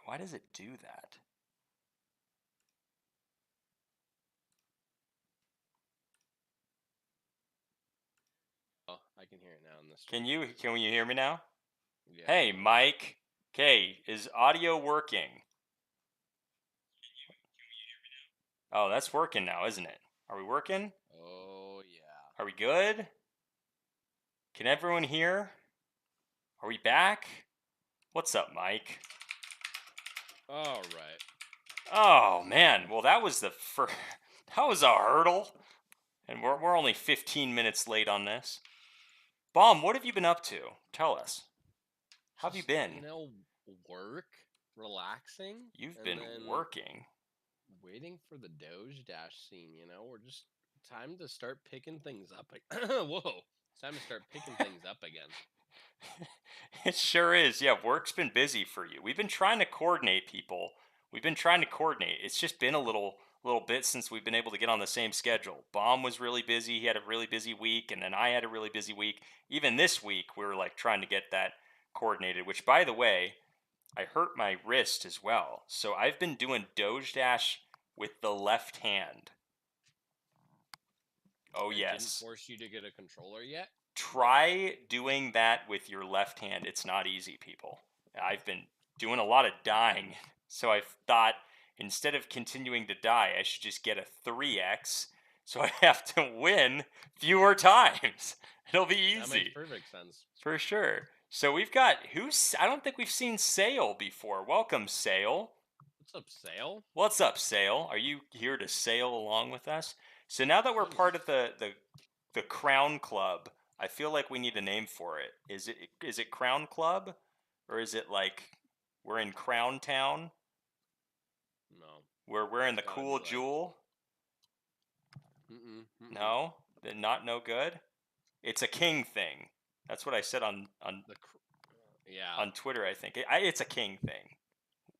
Why does it do that? Oh, I can hear it now in this. Can you hear me now? Yeah. Hey, Mike. Okay, is audio working? Oh, that's working now, isn't it? Are we working? Oh yeah. Are we good? Can everyone hear? Are we back? What's up, Mike? All right. Oh man, well that was the first. That was a hurdle, and we're only 15 minutes late on this. Bomb, what have you been up to? Tell us. How have you Just been? work, relaxing, You've and been then working. waiting for the Doge Dash scene. We're just time to start picking things up. Whoa! It's time to start picking things up again. It sure is. Yeah, work's been busy for you. We've been trying to coordinate people. We've been trying to coordinate. It's just been a little bit since we've been able to get on the same schedule. Bomb was really busy. He had a really busy week, and then I had a really busy week. Even this week, we were like trying to get that coordinated, which by the way, I hurt my wrist as well. So I've been doing Doge Dash with the left hand. Oh It didn't yes. force you to get a controller yet. Try doing that with your left hand. It's not easy, people. I've been doing a lot of dying, so I thought instead of continuing to die, I should just get a 3x so I have to win fewer times. It'll be That makes easy perfect sense. for sure. So we've got I don't think we've seen Sale before. Welcome, Sale. What's up, Sale? What's up, Sale? Are you here to sail along with us? So now that we're I'm part of the Crown Club, I feel like we need a name for it. Is it Crown Club, or is it like we're in Crown Town? no. We're in It's the gotta be Cool like Jewel? mm-mm. No, then not no good. It's a king thing. That's what I said The yeah. on Twitter. I think it's a king thing.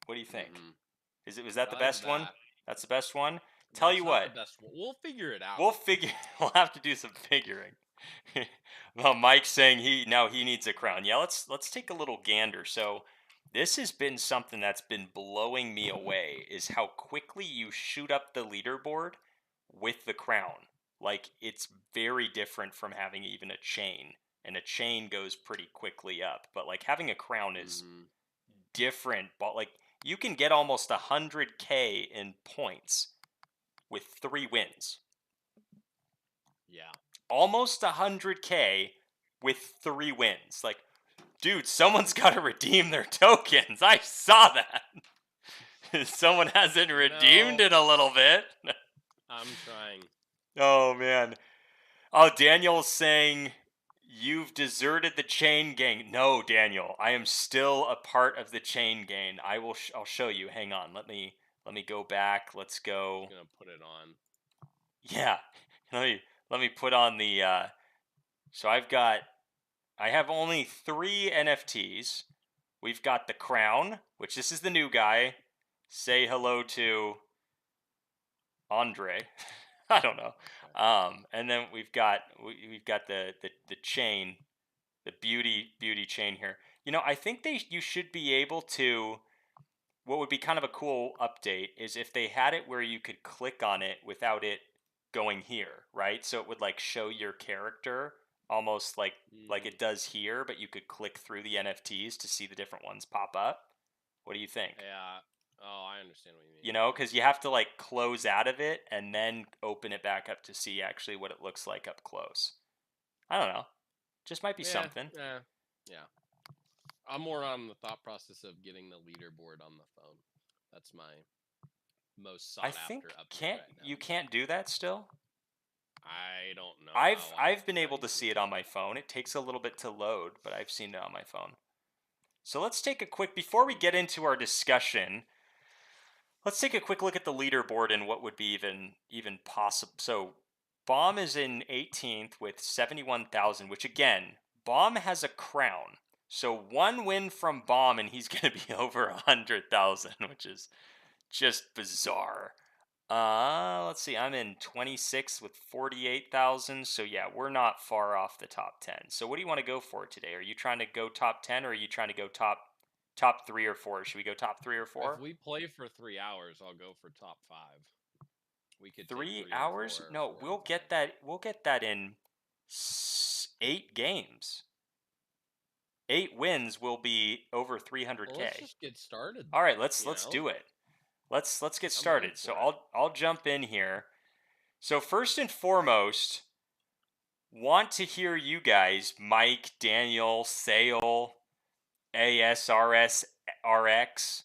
What do you think? Mm-mm. Was that the Besides best one? that, That's the best one. Tell that's you not the what, best one. We'll figure it out. we'll figure. We'll have to do some figuring. Well, Mike's saying he needs a crown. Yeah, let's take a little gander. So this has been something that's been blowing me away is how quickly you shoot up the leaderboard with the crown. Like it's very different from having even a chain. And a chain goes pretty quickly up, but like having a crown is Mm-hmm. different. But like you can get almost 100K in points with 3 wins. Yeah. Almost 100K with 3 wins. Like, dude, someone's got to redeem their tokens. I saw that. Someone hasn't I redeemed know. it a little bit. I'm trying. Oh man. Oh, Daniel's saying you've deserted the chain gang. No, Daniel, I am still a part of the chain gang. I'll show you. Hang on. Let me go back. Let's Just go. gonna put it on. Yeah. Let me put on the so I have only 3 NFTs. We've got the crown, which this is the new guy. Say hello to Andre. I don't know. Okay. And then we've got the chain, the beauty chain here. I think you should be able to. What would be kind of a cool update is if they had it where you could click on it without it going here, right? So it would like show your character almost like Mm, it does here, but you could click through the NFTs to see the different ones pop up. What do you think? yeah. Oh, I understand what you mean. Because you have to like close out of it and then open it back up to see actually what it looks like up close. I don't know. Just might be Yeah. something. Yeah. Yeah. I'm more on the thought process of getting the leaderboard on the phone. That's my most I sought after think update can't right now. you can't do that still? I don't know I've how. I I've haven't been tried able to using see it it. on my phone. It takes a little bit to load, but I've seen it on my phone. So let's take a quick before we get into our discussion. Let's take a quick look at the leaderboard and what would be even possible. So Bomb is in 18th with 71,000, which again, Bomb has a crown. So one win from Bomb and he's going to be over 100,000, which is just bizarre. Let's see. I'm in 26 with 48,000. So yeah, we're not far off the top 10. So what do you want to go for today? Are you trying to go top 10 or are you trying to go top top 3 or 4? Should we go top 3 or If 4? we play for 3 hours, I'll go for top 5. We could take 3 3 and hours? 4, No, 4 and we'll get 5. that. We'll get that in 8 games. 8 wins will be over 300K. Well, let's just get started. All right, let's you know? do it. Let's get I'm in started. So for it. I'll jump in here. So first and foremost, want to hear you guys, Mike, Daniel, Sale, ASRS, RX.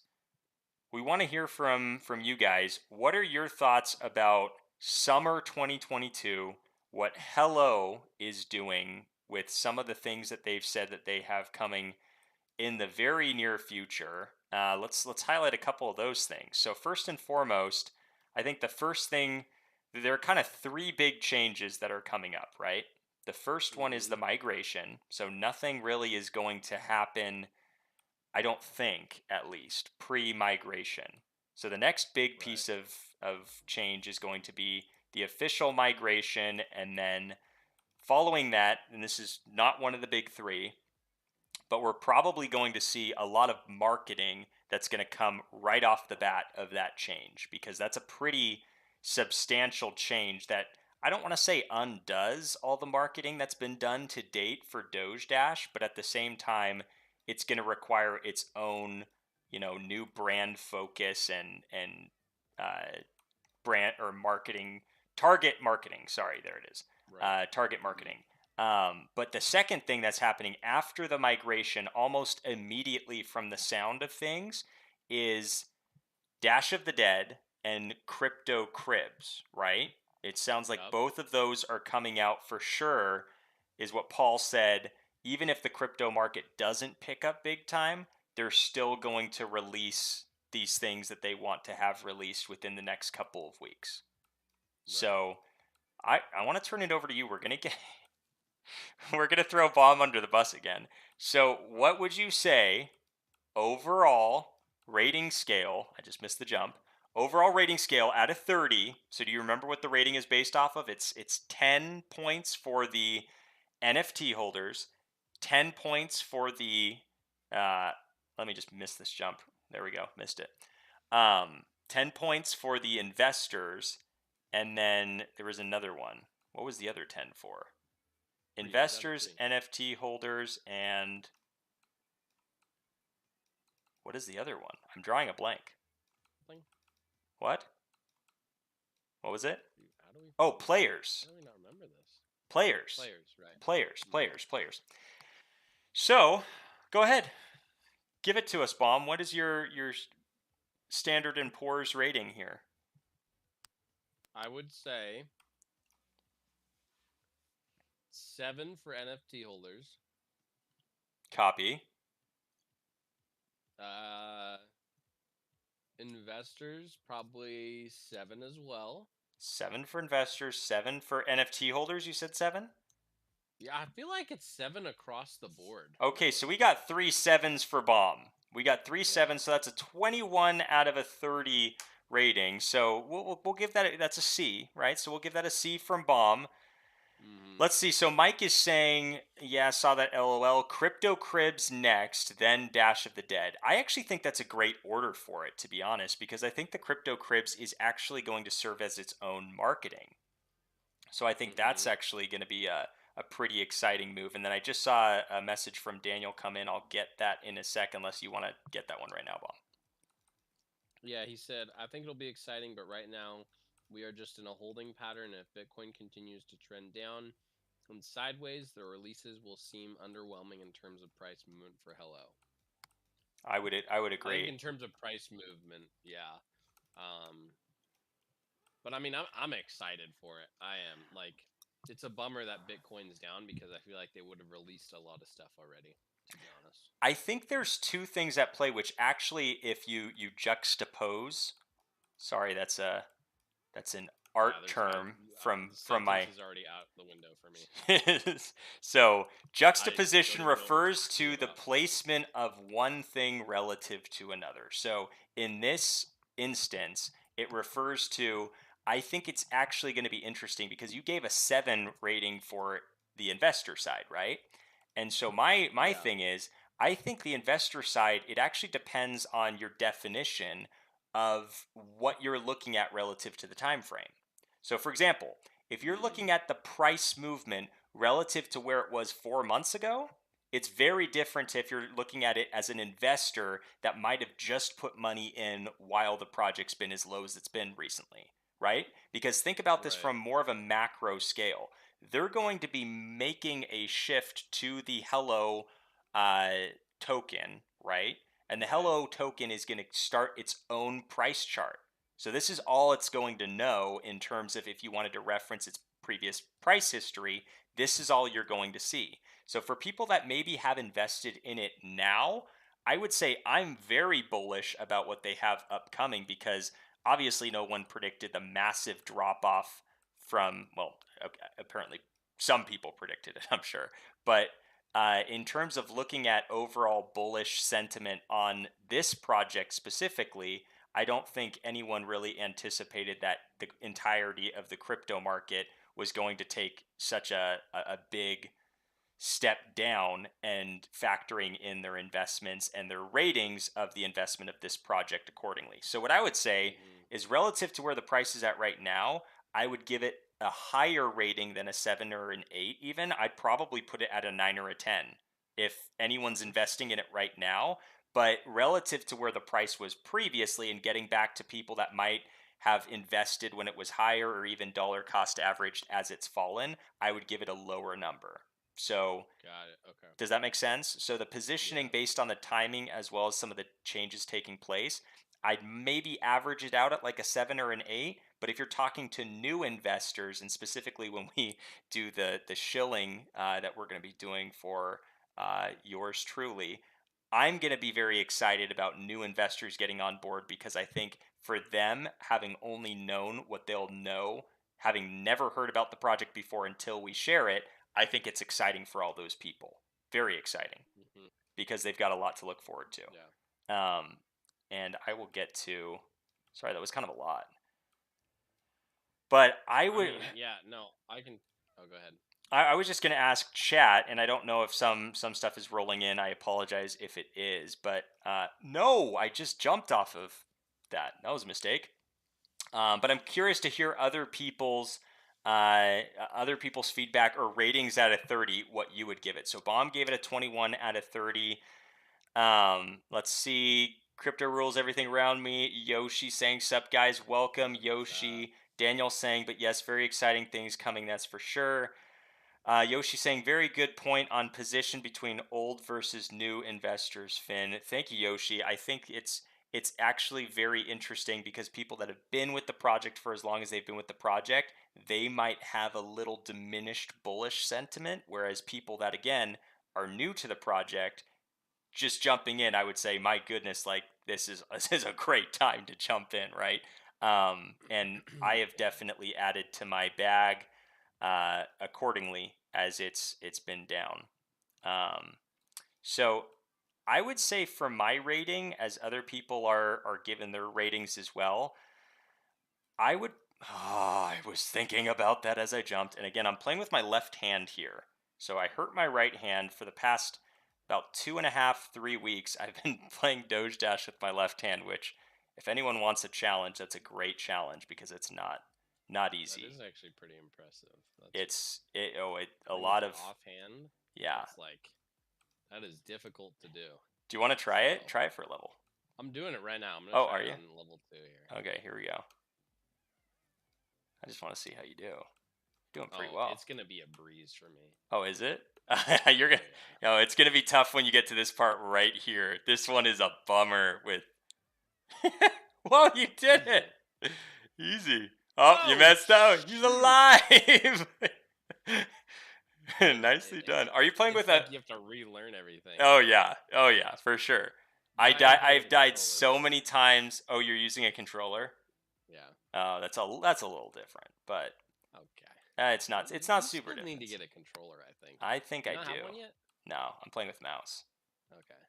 We want to hear from you guys. What are your thoughts about summer 2022? What Hello is doing with some of the things that they've said that they have coming in the very near future. Let's highlight a couple of those things. So first and foremost, I think the first thing, there are kind of 3 big changes that are coming up, right? The first one is the migration. So nothing really is going to happen, I don't think, at least, pre-migration. So the next big piece of change is going to be the official migration, and then following that, and this is not one of the big 3, but we're probably going to see a lot of marketing that's going to come right off the bat of that change, because that's a pretty substantial change that I don't want to say undoes all the marketing that's been done to date for Doge Dash, but at the same time, it's going to require its own, new brand focus and brand or marketing, target marketing. Sorry, there it is. Target marketing. But the second thing that's happening after the migration, almost immediately from the sound of things, is Dash of the Dead and Crypto Cribs, right? It sounds like both of those are coming out for sure, is what Paul said. Even if the crypto market doesn't pick up big time, they're still going to release these things that they want to have released within the next couple of weeks. Right. So I want to turn it over to you. We're going to throw Bomb under the bus again. So what would you say overall rating scale? I just missed the jump. Overall rating scale out of 30. So do you remember what the rating is based off of? It's 10 points for the NFT holders, 10 points for the let me just miss this jump. There we go. Missed it. 10 points for the investors, and then there was another one. What was the other 10 for? Investors, NFT holders, and what is the other one? I'm drawing a blank. What? What was it? Oh, players. How do we not remember this? Players. Players, right. Players. So, go ahead. Give it to us, Bomb. What is your Standard & Poor's rating here? I would say 7 for NFT holders. Copy. Investors, probably 7 as well. 7 for investors, 7 for NFT holders. You said 7? Yeah, I feel like it's 7 across the board. Okay, so we got 3 7s for Bomb. We got 3 7s, so that's a 21 out of a 30 rating. So we'll give that, that's a C, right? So we'll give that a C from Bomb. Let's see. So Mike is saying, yeah, I saw that, LOL. Crypto Cribs next, then Dash of the Dead. I actually think that's a great order for it, to be honest, because I think the Crypto Cribs is actually going to serve as its own marketing. So I think that's actually going to be a pretty exciting move. And then I just saw a message from Daniel come in. I'll get that in a sec, unless you want to get that one right now, Bob. Yeah, he said, I think it'll be exciting, but right now we are just in a holding pattern. If Bitcoin continues to trend down and sideways, the releases will seem underwhelming in terms of price movement for Hello. I would agree. I think in terms of price movement, yeah. But I mean, I'm excited for it. I am. Like, it's a bummer that Bitcoin's down, because I feel like they would have released a lot of stuff already, to be honest. I think there's 2 things at play, which actually, if you juxtapose, sorry, that's an art term from my. Is already out the window for me. So juxtaposition refers to the placement of one thing relative to another. So in this instance, it refers to, I think it's actually going to be interesting, because you gave a 7 rating for the investor side, right? And so my thing is, I think the investor side, it actually depends on your definition of what you're looking at relative to the time frame. So for example, if you're looking Mm, at the price movement relative to where it was 4 months ago, it's very different if you're looking at it as an investor that might have just put money in while the project's been as low as it's been recently, right? Because think about this right. from more of a macro scale. They're going to be making a shift to the Hello uh, token, right? And the Right. Hello token is going to start its own price chart. So this is all it's going to know in terms of if you wanted to reference its previous price history, this is all you're going to see. So for people that maybe have invested in it now, I would say I'm very bullish about what they have upcoming because obviously no one predicted the massive drop off from, well, apparently some people predicted it, I'm sure. But in terms of looking at overall bullish sentiment on this project specifically, I don't think anyone really anticipated that the entirety of the crypto market was going to take such a big step down and factoring in their investments and their ratings of the investment of this project accordingly. So, what I would say Hmm. is relative to where the price is at right now, I would give it a higher rating than a 7 or an 8, even. I'd probably put it at a 9 or a 10 if anyone's investing in it right now. But relative to where the price was previously and getting back to people that might have invested when it was higher or even dollar cost averaged as it's fallen, I would give it a lower number. So, Got it. Okay. does that make sense? So the positioning Yeah. based on the timing as well as some of the changes taking place, I'd maybe average it out at like a 7 or an 8, but if you're talking to new investors and specifically when we do the shilling that we're going to be doing for yours truly, I'm going to be very excited about new investors getting on board because I think for them having only known what they'll know, having never heard about the project before until we share it, I think it's exciting for all those people. Very exciting Hmm. because they've got a lot to look forward Yeah. to. And I will get to. Sorry, that was kind of a lot. But I I would. mean, yeah. No, I can. Oh, go ahead. I was just going to ask chat, and I don't know if some stuff is rolling in. I apologize if it is, but no, I just jumped off of that. That was a mistake. But I'm curious to hear other people's feedback or ratings out of 30. What you would give it. So Bomb gave it a 21 out of 30. Let's see. Crypto rules everything around me. Yoshi saying, "Sup guys, welcome." What's up? Yoshi. Daniel saying, "But yes, very exciting things coming. That's for sure." Yoshi saying, "Very good point on position between old versus new investors." Finn, thank you, Yoshi. I think it's actually very interesting because people that have been with the project for as long as they've been with the project, they might have a little diminished bullish sentiment, whereas people that again are new to the project just jumping in, I would say, my goodness, like this is this is a great time to jump in, right? And I have Yeah. definitely added to my bag accordingly as it's been down. Um, so I would say for my rating, as other people are given their ratings as well, I would. Oh, I was thinking about that as I jumped, and again, I'm playing with my left hand here, so I hurt my right hand for the past about 2.5, 3 weeks. I've been playing Doge Dash with my left hand, which, if anyone wants a challenge, that's a great challenge because it's not That easy. is actually pretty impressive. That's It a playing with lot your of offhand. yeah. That's like that is difficult to do. Do you want to try it? So Try it for a level. I'm doing it right now. I'm gonna Oh, try are it you? on level 2 here. Okay, here we go. I just want to see how you do. Doing pretty Oh, well. it's gonna be a breeze for me. Oh, is it? You're gonna. Oh yeah. No, it's gonna be tough when you get to this part right here. This one is a bummer. With. Well, you did it. Easy. Oh, you Oh messed up. He's shoot! alive. Dude, Nicely done. Are you playing with it's a? like you have to relearn everything. Oh yeah. Oh yeah, for sure. But I am playing I've with a died controller so though. many times. Oh, you're using a controller. Yeah. That's a little different, but Okay. it's not You super still need to different. get a controller, I think. I think Do you I not have do. one yet? No, I'm playing with mouse. Okay.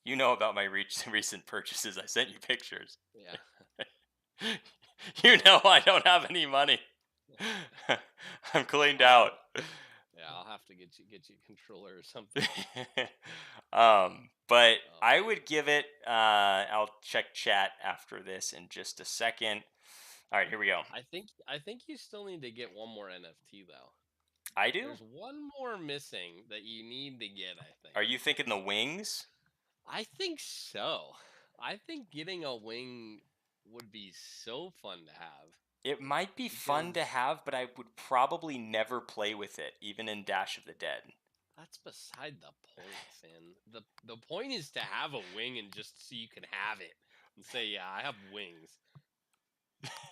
You know about my recent purchases. I sent you pictures. Yeah. You know I don't have any money. I'm cleaned I'll have out. yeah, I'll have to get you a controller or something. But Oh I man. would give it. I'll check chat after this in just a second. All right, here we go. I think you still need to get one more NFT though. I do. There's one more missing that you need to get, I Are think. you thinking the wings? I think so. I think getting a wing would be so fun to have It might be fun to because have, but I would probably never play with it, even in Dash of the Dead. that's beside the point, Finn. The point is to have a wing and just so you can have it and say, "Yeah, I have wings."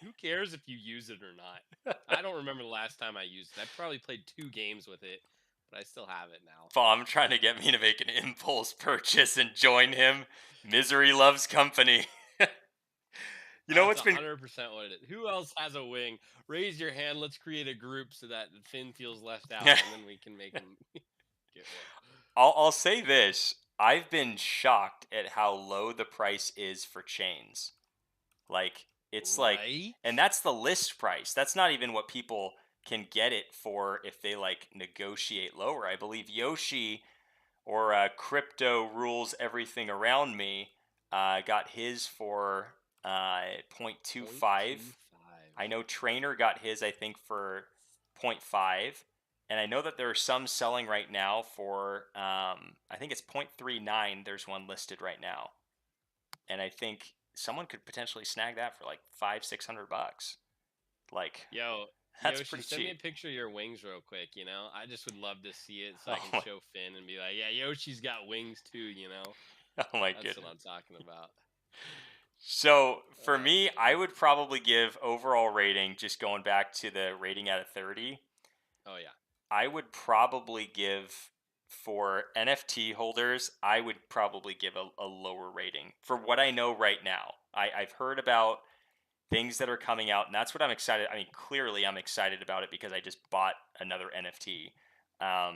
Who cares if you use it or not? I don't remember the last time I used it. I probably played 2 games with it, but I still have it now. Bomb trying to get me to make an impulse purchase and join him. Misery loves company. You know That's what's been 100% what it is. Who else has a wing? Raise your hand. Let's create a group so that Finn feels left out, and then we can make him get one. I'll say this. I've been shocked at how low the price is for chains. Like it's like Right? and that's the list price. That's not even what people can get it for if they like negotiate lower. I believe Yoshi or Crypto Rules Everything Around Me got his for 0.25. I 0.25. know Trainer got his, I think, for 0.5. And I know that there are some selling right now for, I think it's 0.39. There's one listed right now. And I think someone could potentially snag that for like 500-600 bucks. Like, Yo, that's Yoshi, pretty send me a cheap. picture of your wings real quick. I just would love to see it so I Oh can my, show Finn and be like, yeah, Yoshi's got wings too. oh my That's what goodness. I'm talking about. So for Oh, me, I man. would probably give overall rating, just going back to the rating out of 30, Oh, yeah. I would probably give for NFT holders, I would probably give a lower rating for what I know right now. I've heard about things that are coming out, and that's what I'm excited. I mean, clearly I'm excited about it because I just bought another NFT.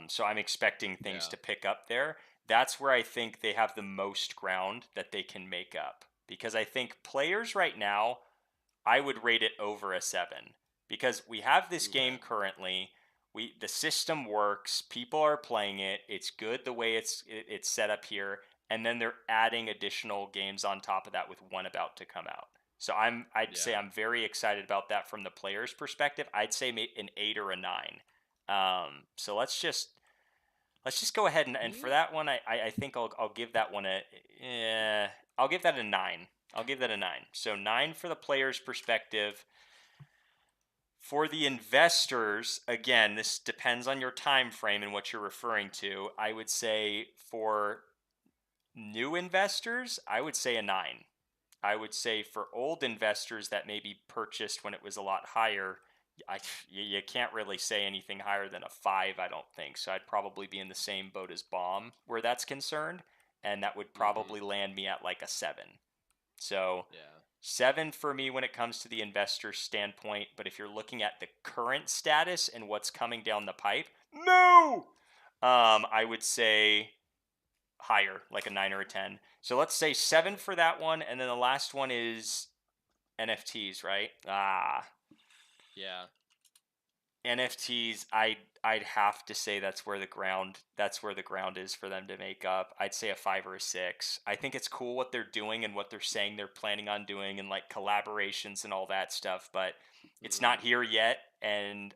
So I'm expecting things Yeah. to pick up there. That's where I think they have the most ground that they can make up. Because I think players right now, I would rate it over a 7 because we have this game Okay. currently. The system works, people are playing it. It's good the way it's set up here, and then they're adding additional games on top of that with one about to come out. So I'd say Yeah. I'm very excited about that from the player's perspective. I'd say an 8 or a 9. So let's just go ahead and for You that one, I think I'll give that one I'll give that a 9. I'll give that a 9. So 9 for the player's perspective. For the investors, again, this depends on your time frame and what you're referring to. I would say for new investors, I would say a 9. I would say for old investors that maybe purchased when it was a lot higher, you can't really say anything higher than a 5, I don't think. So I'd probably be in the same boat as Bomb where that's concerned, and that would Mhm. probably land me at like a 7. So Yeah. 7 for me when it comes to the investor standpoint, but if you're looking at the current status and what's coming down the pipe, no! I would say higher, like a 9 or a 10. So let's say 7 for that one, and then the last one is NFTs, right? Yeah. NFTs, I'd have to say that's where the ground is for them to make up. I'd say a 5 or a 6. I think it's cool what they're doing and what they're saying they're planning on doing and like collaborations and all that stuff, but it's not Mhm. here yet, and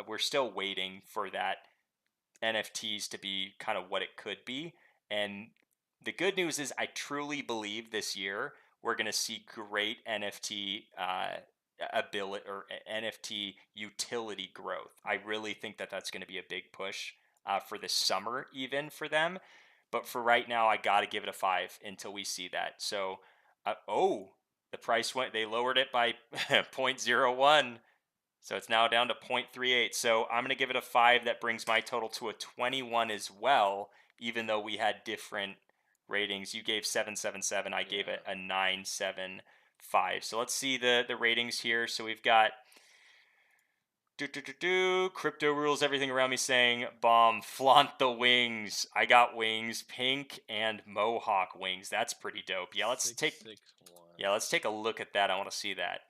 we're still waiting for that NFTs to be kind of what it could be. And the good news is, I truly believe this year we're going to see great NFT ability or NFT utility growth. I really think that that's going to be a big push for this summer, even for them. But for right now, I got to give it a 5 until we see that. So, the price went, they lowered it by zero point zero 0.01. So it's now down to 0.38. So I'm going to give it a 5. That brings my total to a 21 as well, even though we had different ratings. You gave 777. I gave it Yeah. a 975. So let's see the ratings here. So we've got Crypto Rules Everything Around Me saying, Bomb, flaunt the wings. I got wings, pink and mohawk wings. That's pretty dope. Yeah, let's take 661. yeah, let's take a look at that. I want to see that.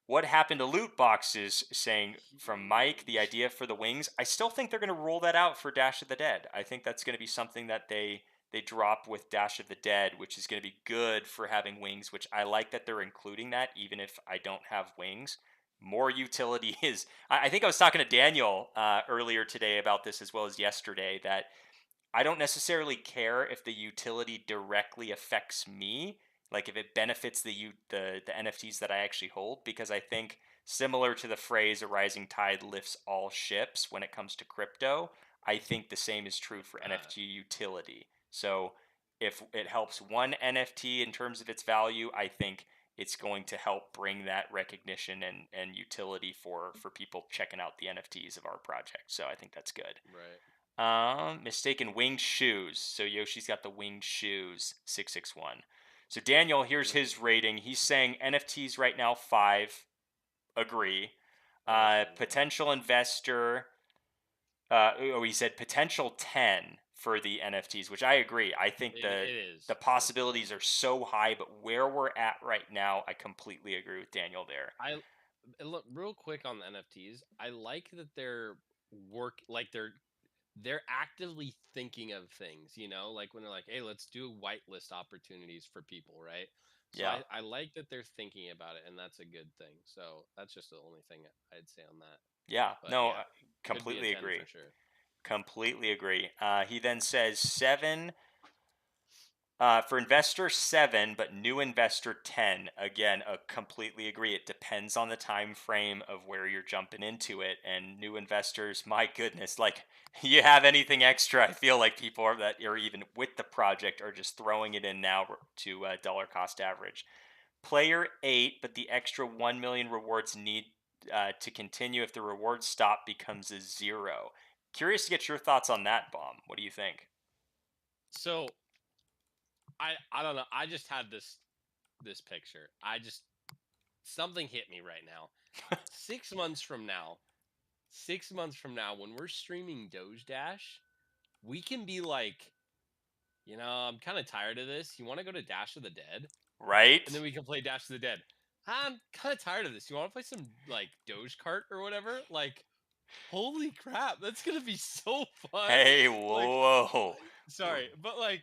What happened to loot boxes? Saying from Mike, the Huge. idea for the wings. I still think they're going to roll that out for Dash of the Dead. I think that's going to be something that they they drop with Dash of the Dead, which is going to be good for having wings, which I like that they're including that, even if I don't have wings. More utility is, I think I was talking to Daniel earlier today about this as well as yesterday, that I don't necessarily care if the utility directly affects me, like if it benefits the NFTs that I actually hold, because I think similar to the phrase "a rising tide lifts all ships" when it comes to crypto, I think the same is true for Uh, NFT utility. So if it helps one NFT in terms of its value, I think it's going to help bring that recognition and utility for people checking out the NFTs of our project. So I think that's good. right. Mistaken winged shoes. So Yoshi's got the winged shoes, 661. So Daniel, here's his Mhm. rating. He's saying NFTs right now 5. Agree. Awesome. Yeah. Potential investor. He said potential 10 for the NFTs, which I agree. I think It the is 100%. possibilities are so high, but where we're at right now, I completely agree with Daniel there. Look real quick on the NFTs. I like that they're actively thinking of things, like when they're like, hey, let's do whitelist opportunities for people, right? So Yeah. I like that they're thinking about it, and that's a good thing. So that's just the only thing I'd say on that. Yeah. But No, yeah, could be a completely 10 agree. for sure. Completely agree. He then says 7 for investor 7, but new investor 10. Again, completely agree. It depends on the time frame of where you're jumping into it. And new investors, my goodness, like you have anything extra, I feel like people are that are even with the project are just throwing it in now to dollar cost average. Player 8, but the extra 1 million rewards need to continue. If the rewards stop, becomes a 0. Curious to get your thoughts on that, Bomb. What do you think? So I don't know. I just had this picture. I just something hit me right now. 6 months from now, 6 months from now, when we're streaming Doge Dash, we can be like, I'm kind of tired of this. You want to go to Dash of the Dead? And then Right? we can play Dash of the Dead. I'm kind of tired of this. You want to play some like Doge Kart or whatever? Like, holy crap, that's gonna be so fun. Hey, Like, whoa. sorry, but like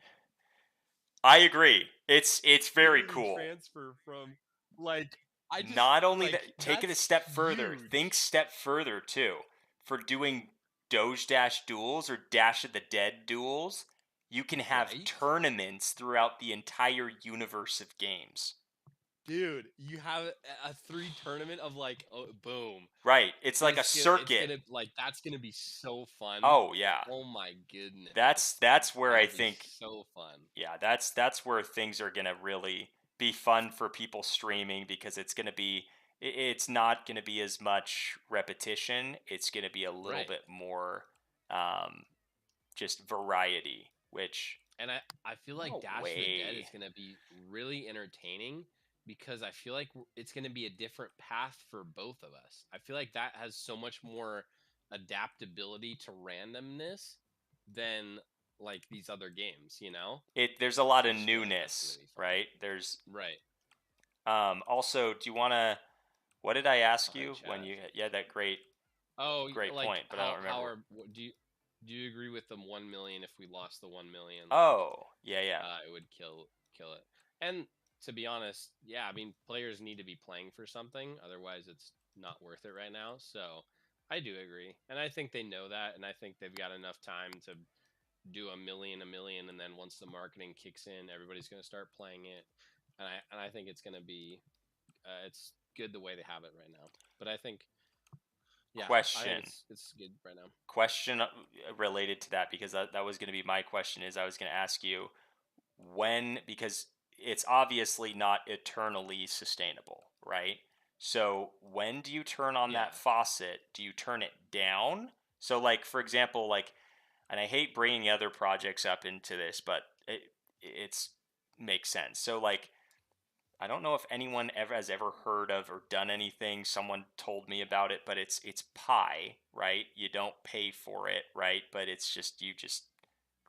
I agree. It's very literally cool. transfer from like I just Not only like that, take it a that's step further. Think huge. step further too. For doing Doge Dash duels or Dash of the Dead duels, you can have Right? tournaments throughout the entire universe of games. Dude, you have a three tournament of like, oh, boom. Right. It's And like a it's gonna circuit. like that's gonna be so fun. Oh yeah. Oh my goodness. That's where I That'll be think so fun. yeah, that's where things are gonna really be fun for people streaming because it's gonna be it's not gonna be as much repetition. It's gonna be a little Right. bit more um, just variety. Which And I feel like no Dash of the Dead way. is gonna be really entertaining because I feel like it's gonna be a different path for both of us. I feel like that has so much more adaptability to randomness than like these other games, There's a lot I of just feel like that's gonna newness, be fun. right? There's Right. also. Do you want to? What did I ask Behind you when chat. you had that Oh, great like point? But I don't remember. do you agree with the 1 million if we lost the 1 million? Like, Oh yeah, yeah. it would kill it. And to be honest, yeah, I mean, players need to be playing for something, otherwise it's not worth it right now. So I do agree, and I think they know that, and I think they've got enough time to do a million, and then once the marketing kicks in, everybody's going to start playing it, and I think it's going to be it's good the way they have it right now. But I think yeah, I think Question. it's good right now. Question related to that because that was going to be my question is I was going to ask you when because it's obviously not eternally sustainable, right? So when do you turn on that Yeah, faucet? Do you turn it down? So like for example, like and I hate bringing other projects up into this, but it's makes sense. So like I don't know if anyone ever has ever heard of or done anything. Someone told me about it, but it's Pi, right? You don't pay for it, right? But it's just you just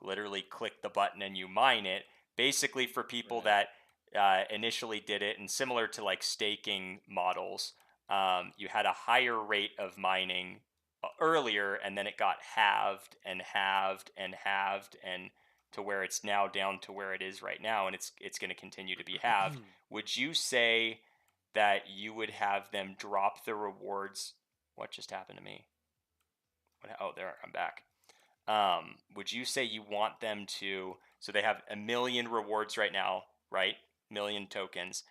literally click the button and you mine it. Basically, for people right. that initially did it, and similar to like staking models, you had a higher rate of mining earlier, and then it got halved and halved and halved, and to where it's now down to where it is right now, and it's going to continue to be halved, would you say that you would have them drop the rewards? What just happened to me? Oh, there, I'm back. Would you say you want them to? So they have 1,000,000 rewards right now, right? 1,000,000 tokens.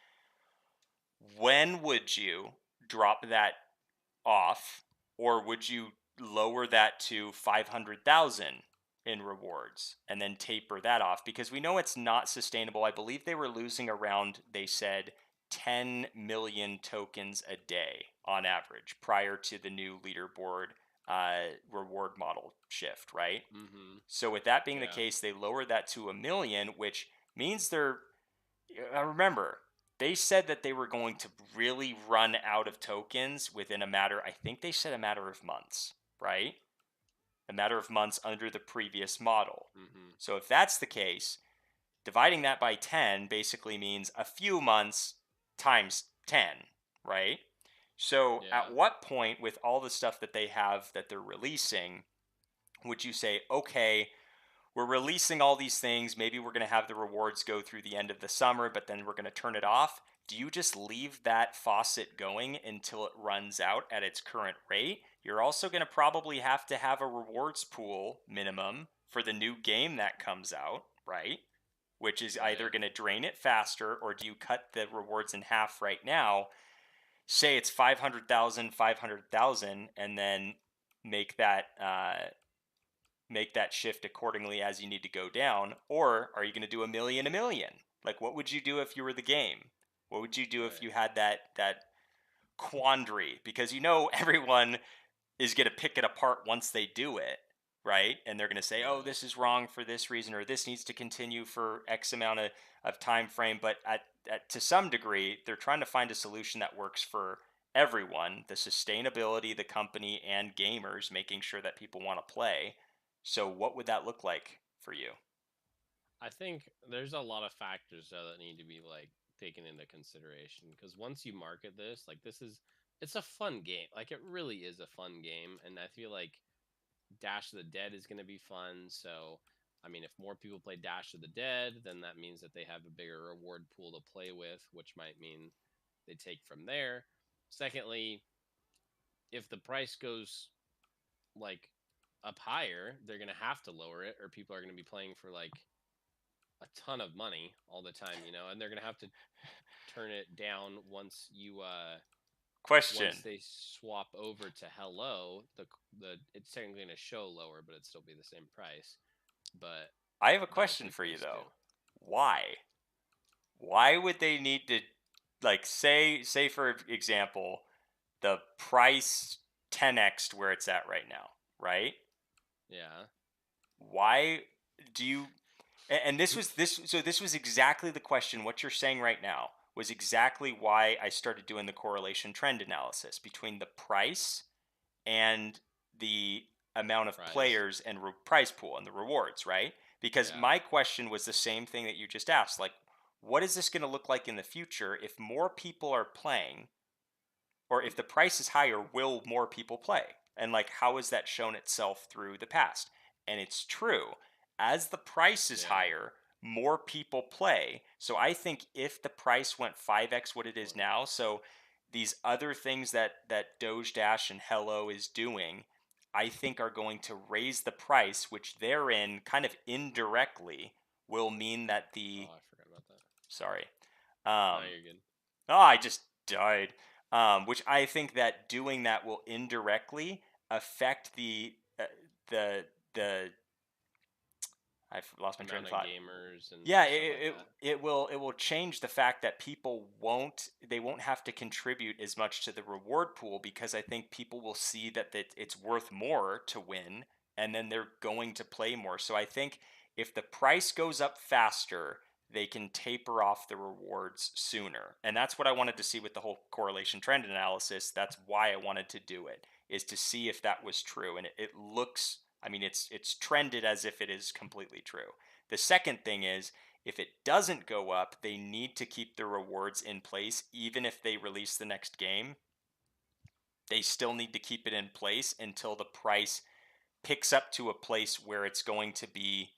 When would you drop that off, or would you lower that to 500,000 in rewards and then taper that off? Because we know it's not sustainable. I believe they were losing around, they said, 10 million tokens a day on average prior to the new leaderboard reward model shift, right? Mm-hmm. So with that being the Yeah. case, they lowered that to 1,000,000, which means they're, remember, they said that they were going to really run out of tokens within a matter, I think they said a matter of months, right? A matter of months under the previous model. Mm-hmm. So if that's the case, dividing that by 10 basically means a few months times 10, right? So Yeah. at what point, with all the stuff that they have that they're releasing, would you say, okay, we're releasing all these things. Maybe we're going to have the rewards go through the end of the summer, but then we're going to turn it off. Do you just leave that faucet going until it runs out at its current rate? You're also going to probably have to have a rewards pool minimum for the new game that comes out, right? Which is either Right. going to drain it faster, or do you cut the rewards in half right now? Say it's 500,000, 500,000, and then make that shift accordingly as you need to go down? Or are you going to do 1,000,000, 1,000,000? Like, what would you do if you were the game? What would you do if Right. you had that quandary? Because everyone is going to pick it apart once they do it, right? And they're going to say, oh, Right. this is wrong for this reason, or this needs to continue for X amount of time frame. But to some degree, they're trying to find a solution that works for everyone, the sustainability, the company, and gamers, making sure that people want to play. So what would that look like for you? I think there's a lot of factors though that need to be like taken into consideration because once you market this, like it's a fun game. Like it really is a fun game, and I feel like Dash of the Dead is going to be fun. So, I mean, if more people play Dash of the Dead, then that means that they have a bigger reward pool to play with, which might mean they take from there. Secondly, if the price goes like up higher, they're going to have to lower it, or people are going to be playing for like a ton of money all the time, and they're going to have to turn it down once Question. they swap over to Hello. The it's technically going to show lower, but it'd still be the same price. But I have a that'll question take for you place too. though. Why? Why would they need to, like, say for example, the price 10x where it's at right now, right? Yeah. Why do you, and this was exactly the question. What you're saying right now was exactly why I started doing the correlation trend analysis between the price and the amount of Price. players and prize pool and the rewards, right? Because Yeah. my question was the same thing that you just asked. Like, what is this going to look like in the future if more people are playing, or if the price is higher, will more people play? And like, how has that shown itself through the past? And it's true. As the price is Yeah. higher, more people play. So I think if the price went 5x what it is Well, now, so these other things that Doge Dash and Hello is doing, I think are going to raise the price, which therein kind of indirectly will mean that oh, the, I forgot about that. sorry, No, um, you're good. oh, I just died. Which I think that doing that will indirectly affect the the I've lost my train Amount of of thought. gamers and Yeah, stuff like that. it will change the fact that people won't have to contribute as much to the reward pool, because I think people will see that it's worth more to win, and then they're going to play more. So I think if the price goes up faster, they can taper off the rewards sooner. And that's what I wanted to see with the whole correlation trend analysis. That's why I wanted to do it, is to see if that was true. And it looks, I mean, it's trended as if it is completely true. The second thing is, if it doesn't go up, they need to keep the rewards in place. Even if they release the next game, they still need to keep it in place until the price picks up to a place where it's going to be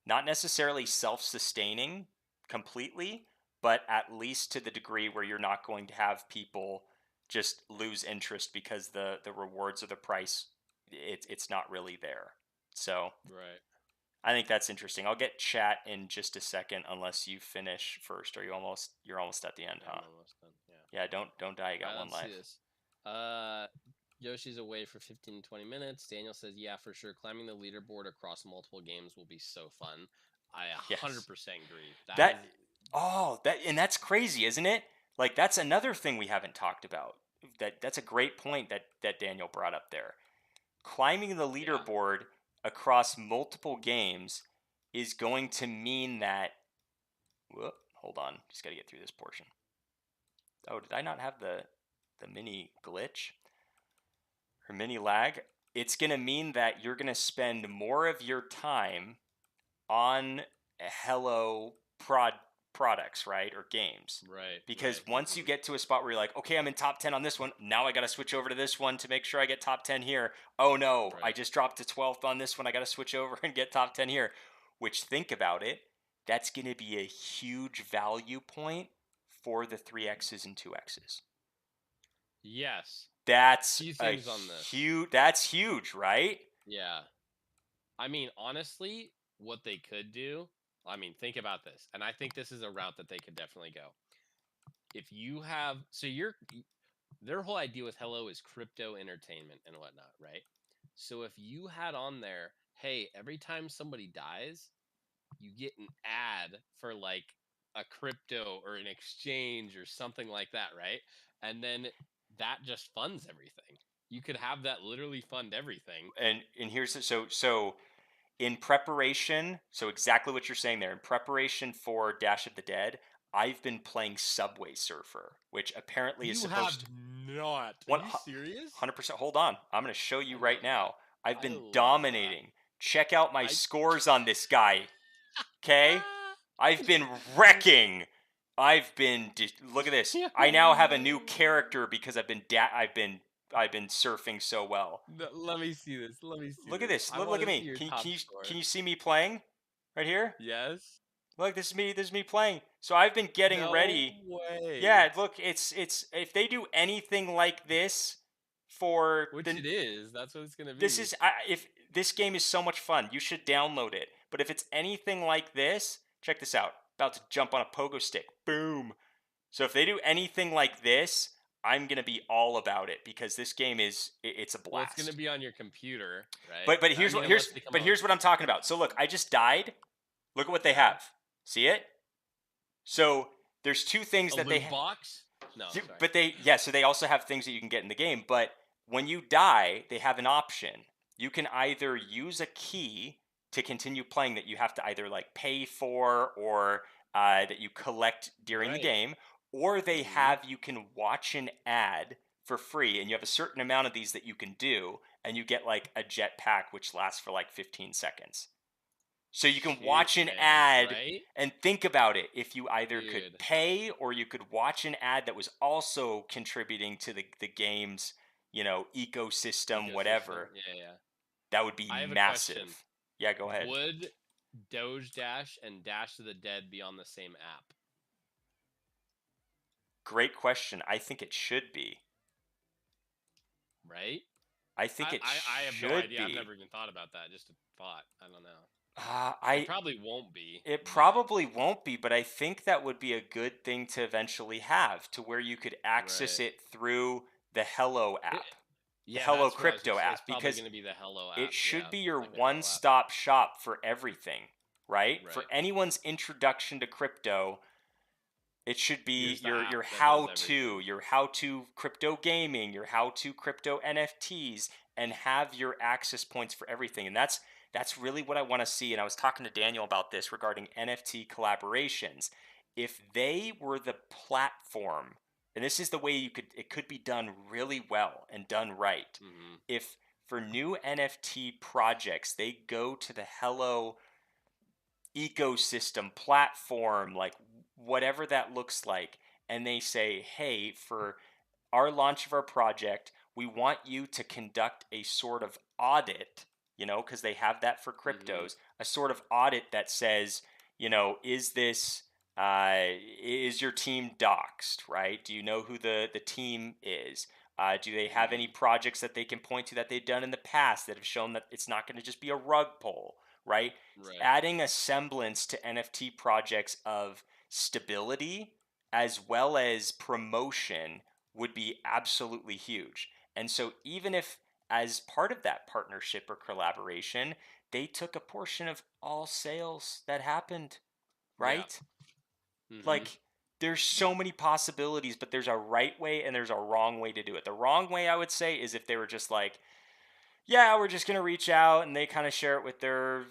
not necessarily self-sustaining completely, but at least to the degree where you're not going to have people just lose interest because the rewards or the price it's not really there. So Right. I think that's interesting. I'll get chat in just a second unless you finish first. Are you're almost at the end, Yeah, huh? I'm almost done. Yeah. Yeah, don't die. You All got right, one let's see life. this. Yoshi's away for 15 to 20 minutes. Daniel says, yeah, for sure. Climbing the leaderboard across multiple games will be so fun. I 100% Yes. agree. That That is, and that's crazy, isn't it? Like that's another thing we haven't talked about. That's a great point that Daniel brought up there. Climbing the yeah. leaderboard across multiple games is going to mean that whoop, hold on, just got to get through this portion. Oh, did I not have the mini glitch or mini lag? It's going to mean that you're going to spend more of your time on Hello products, right? Or games. Right. Because Right. once you get to a spot where you're like, okay, I'm in top 10 on this one, now I got to switch over to this one to make sure I get top 10 here. Oh no, I Right. just dropped to 12th on this one. I got to switch over and get top 10 here. Which, think about it, that's going to be a huge value point for the 3Xs and 2Xs. Yes. That's Few a things on this. that's huge, right? Yeah. I mean, honestly, what they could do, I mean, think about this. And I think this is a route that they could definitely go. If you have, so their whole idea with Hello is crypto entertainment and whatnot, right? So if you had on there, hey, every time somebody dies, you get an ad for like a crypto or an exchange or something like that, right? And then that just funds everything. You could have that literally fund everything. And here's so in preparation, so exactly what you're saying there. In preparation for Dash of the Dead, I've been playing Subway Surfer, which apparently is You have supposed to not. Are one you serious? 100%. Hold on, I'm going to show you I right love that. now. I've I been love that. dominating. Check out my I scores on this guy. Okay, I've been wrecking. Look at this. Yeah, I now have a new no. character because I've been surfing so well. No, let me see this. Let me see Look at this. this. I Look want at to see me. your top score. Can you see me playing right here? Yes. Look, this is me. This is me playing. So I've been getting No ready. way. Yeah, look, it's if they do anything like this for Which the it is. That's what it's gonna this be. is if this game is so much fun, you should download it. But if it's anything like this, check this out. About to jump on a pogo stick. Boom. So if they do anything like this, I'm gonna be all about it because this game it's a Well, it's gonna blast. be on your computer, right? I mean, unless they come out. Here's what I'm talking about. So look, I just died. Look at what they Yeah. have. See it? So there's two things A that they loot box? No, sorry. but so they also have things that you can get in the game, but when you die, they have an option. You can either use a key to continue playing that you have to either like pay for or that you collect during the Right. game, or they Mhm. have you can watch an ad for free, and you have a certain amount of these that you can do, and you get like a jetpack which lasts for like 15 seconds. So you can Shoot, watch an man. ad Right? and think about it. If you either could Dude. pay or you could watch an ad that was also contributing to the game's, ecosystem, Ecosystem. whatever, Yeah, yeah. that would be I have a question. massive. Yeah, go ahead. Would Doge Dash and Dash of the Dead be on the same app? Great question. I think it should be. Right? I think it I have no should idea. I've be. never even thought about that. Just a thought. I don't know. It I probably won't be, It but probably won't be, but I think that would be a good thing to eventually have to where you could access right. it through the Hello It, app, the yeah, Hello that's what I was gonna Crypto say. It's app, probably because gonna be the Hello it app. should Yeah, be your like a Hello app. one-stop shop for everything, right? For Right. anyone's introduction to crypto, it should be Here's the app your that does how-to, everything. your how-to crypto gaming, your how-to crypto NFTs, and have your access points for everything. And that's really what I want to see. And I was talking to Daniel about this regarding NFT collaborations. If they were the platform, and this is the way it could be done really well and done right. Hmm. If for new NFT projects, they go to the Hello ecosystem platform, like whatever that looks like, and they say, hey, for our launch of our project, we want you to conduct a sort of audit, because they have that for Hmm. cryptos, a sort of audit that says, is this is your team doxxed, right? Do you know who the team is? Do they have any Mm-hmm. projects that they can point to that they've done in the past that have shown that it's not going to just be a rug pull, right? Right. Adding a semblance to NFT projects of stability as well as promotion would be absolutely huge. And so, even if as part of that partnership or collaboration, they took a portion of all sales that happened, Yeah. right? Mm-hmm. Like, there's so many possibilities, but there's a right way and there's a wrong way to do it. The wrong way, I would say, is if they were just like, yeah, we're just going to reach out and they kind of share it with their,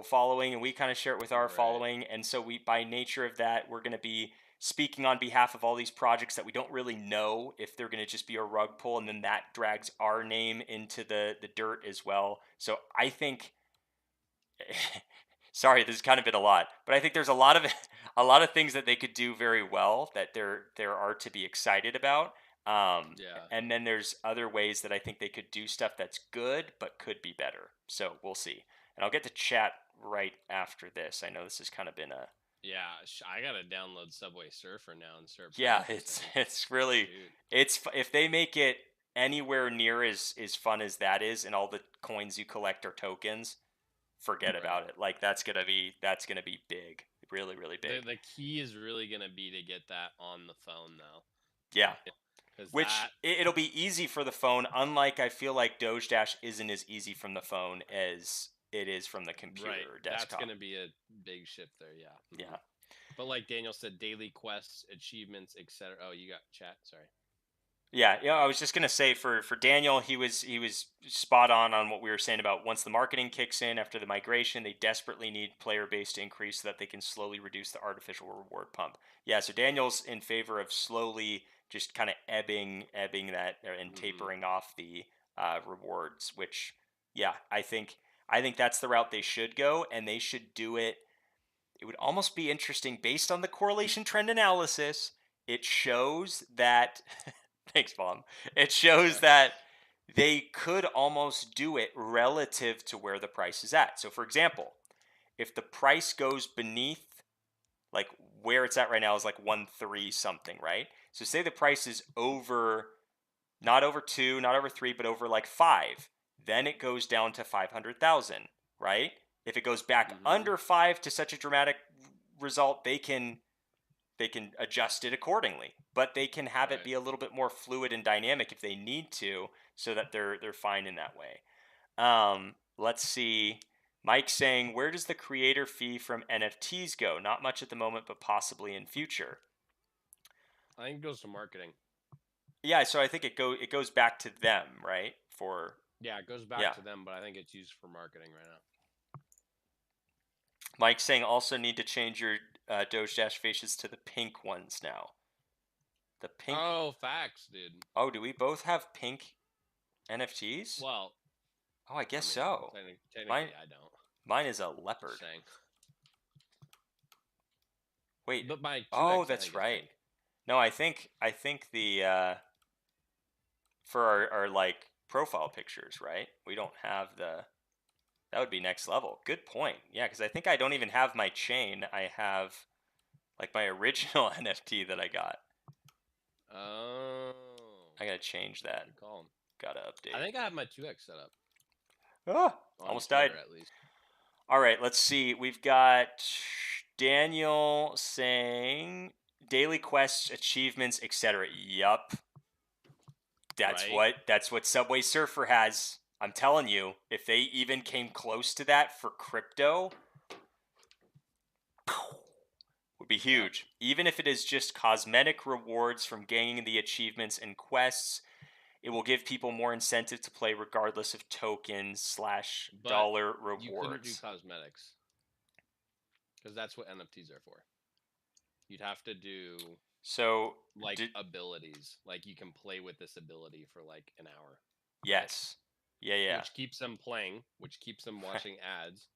following, and we kind of share it with our Right. following. And so, we, by nature of that, we're going to be speaking on behalf of all these projects that we don't really know if they're going to just be a rug pull. And then that drags our name into the dirt as well. So, I think sorry, this has kind of been a lot, but I think there's a lot of a lot of things that they could do very well that there are to be excited about. Yeah. And then there's other ways that I think they could do stuff that's good but could be better. So we'll see. And I'll get to chat right after this. I know this has kind of been a Yeah. I gotta download Subway Surfer now and start yeah. playing this It's thing. it's really Shoot. if they make it anywhere near as fun as that is, and all the coins you collect are tokens, forget Right. about it. Like that's gonna be big, really, really The big. the key is really gonna be to get that on the phone though, Yeah, because which that it'll be easy for the phone. Unlike I feel like Doge Dash isn't as easy from the phone as it is from the computer right. or That's desktop. gonna be a big shift there. Yeah. Yeah. But like Daniel said, daily quests, achievements, etc. Oh, you got chat. Sorry. Yeah, yeah. I was just gonna say for Daniel, he was spot on what we were saying about once the marketing kicks in after the migration, they desperately need player base to increase so that they can slowly reduce the artificial reward pump. Yeah, so Daniel's in favor of slowly just kind of ebbing that and Hmm. tapering off the rewards. Which, yeah, I think that's the route they should go, and they should do it. It would almost be interesting based on the correlation trend analysis. It shows that thanks, Mom. It shows Sorry. that they could almost do it relative to where the price is at. So, for example, if the price goes beneath, like where it's at right now is like 1.3 something, right? So, say the price is over, not over two, not over three, but over like five, then it goes down to 500,000, right? If it goes back Hmm. under five to such a dramatic result, they can adjust it accordingly, but they can have it Right. be a little bit more fluid and dynamic if they need to, so that they're fine in that way. Let's see. Mike saying, where does the creator fee from NFTs go? Not much at the moment, but possibly in future. I think it goes to marketing. Yeah, so I think it goes back to them, right? For Yeah, it goes back yeah. to them, but I think it's used for marketing right now. Mike saying also need to change your Doge Dash faces to the pink ones now. The pink. Oh, facts, dude. Oh, do we both have pink NFTs? Well, Oh, I I guess mean, so. Mine technically, I don't. mine is a Just leopard. saying. Wait. But my Oh, 2X, I that's think, is right. pink. No, I think the for our like profile pictures, right? We don't have the that would be next level. Good point. Yeah, because I think I don't even have my chain. I have like my original NFT that I got. Oh, I gotta change that. good call. Gotta I update. think I have my 2X set up Ah, on almost died. Twitter at least. All right, let's see. We've got Daniel saying daily quests, achievements, etc. Yup. Right? That's what Subway Surfer has. I'm telling you, if they even came close to that for crypto, would be Yep. huge. Even if it is just cosmetic rewards from gaining the achievements and quests, it will give people more incentive to play regardless of tokens slash But dollar you couldn't do rewards. cosmetics because that's what NFTs are for. You'd have to do So, like did, abilities. Like you can play with this ability for like an hour, right? yes. Yeah, yeah. Which keeps them playing, which keeps them watching ads.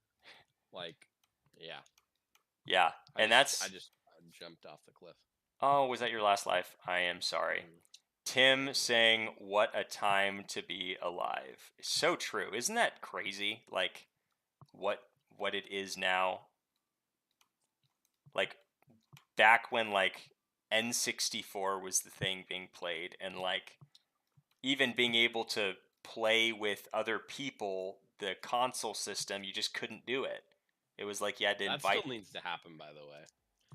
Like, yeah. Yeah. I And just I that's, just jumped off the cliff. oh, was that your last life? I am sorry. Mm. Tim saying, what a time to be alive. So true. Isn't that crazy? Like, what what it is now. Like back when like N64 was the thing being played, and like even being able to play with other people, the console system, you just couldn't do it. It was like you had to That invite. still needs to happen, by the way.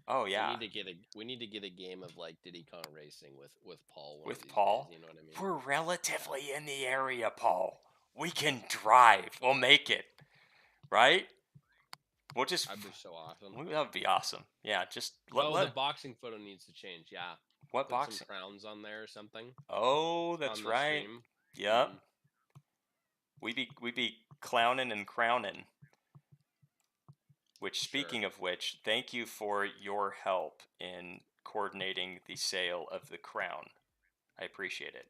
Oh We yeah, need to get a game of like Diddy Kong Racing with Paul one of with these Paul. days. You know what I mean? We're relatively in the area, Paul. We can drive. We'll make it. Right? We'll just. That'd be so awesome. That would be awesome. Yeah, just The boxing photo needs to change. Yeah, what put some boxing? crowns on there or something Oh, that's on the right. stream. Yep. We be clowning and crowning. Which, speaking of which, thank you for your help in coordinating the sale of the crown. I appreciate it.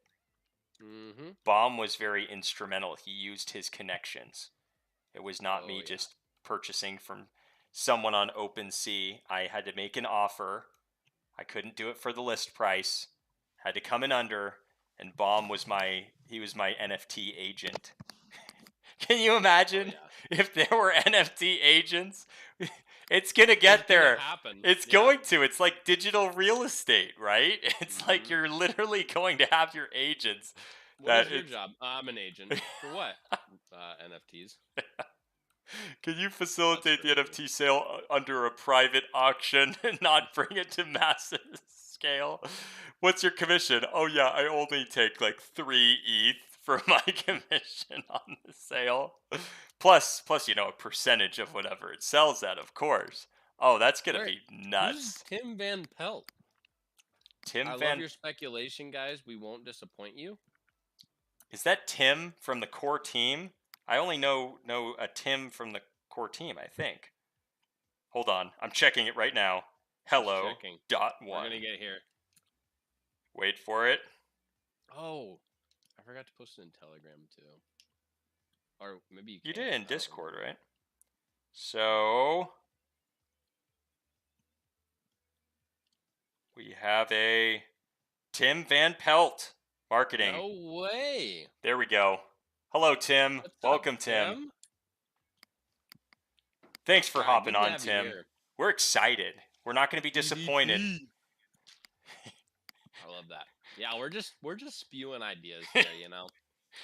Mm-hmm. Bomb was very instrumental. He used his connections. It was not me yeah. just purchasing from someone on OpenSea. I had to make an offer. I couldn't do it for the list price. Had to come in under, and Bomb was my NFT agent. Can you imagine if there were NFT agents? It's gonna get there. Happen. It's going to. It's like digital real estate, right? It's like you're literally going to have your agents. What is your job? I'm an agent. For what? NFTs. Can you facilitate the NFT sale under a private auction and not bring it to massive scale? What's your commission? Oh yeah, I only take like 3 ETH for my commission on the sale. Plus, a percentage of whatever it sells at, of course. Oh, that's gonna be nuts. Who's Tim Van Pelt? I love your speculation, guys. We won't disappoint you. Is that Tim from the core team? I only know a Tim from the core team, I think. Hold on. I'm checking it right now. Hello. .1. We're going to get here. Wait for it. Oh, I forgot to post it in Telegram, too. Or maybe you did it in Discord, right? So we have a Tim Van Pelt marketing. No way. There we go. Hello, Tim. Welcome, Tim. Thanks for hopping on, Tim. We're excited. We're not going to be disappointed. I love that. Yeah, we're just spewing ideas here, you know.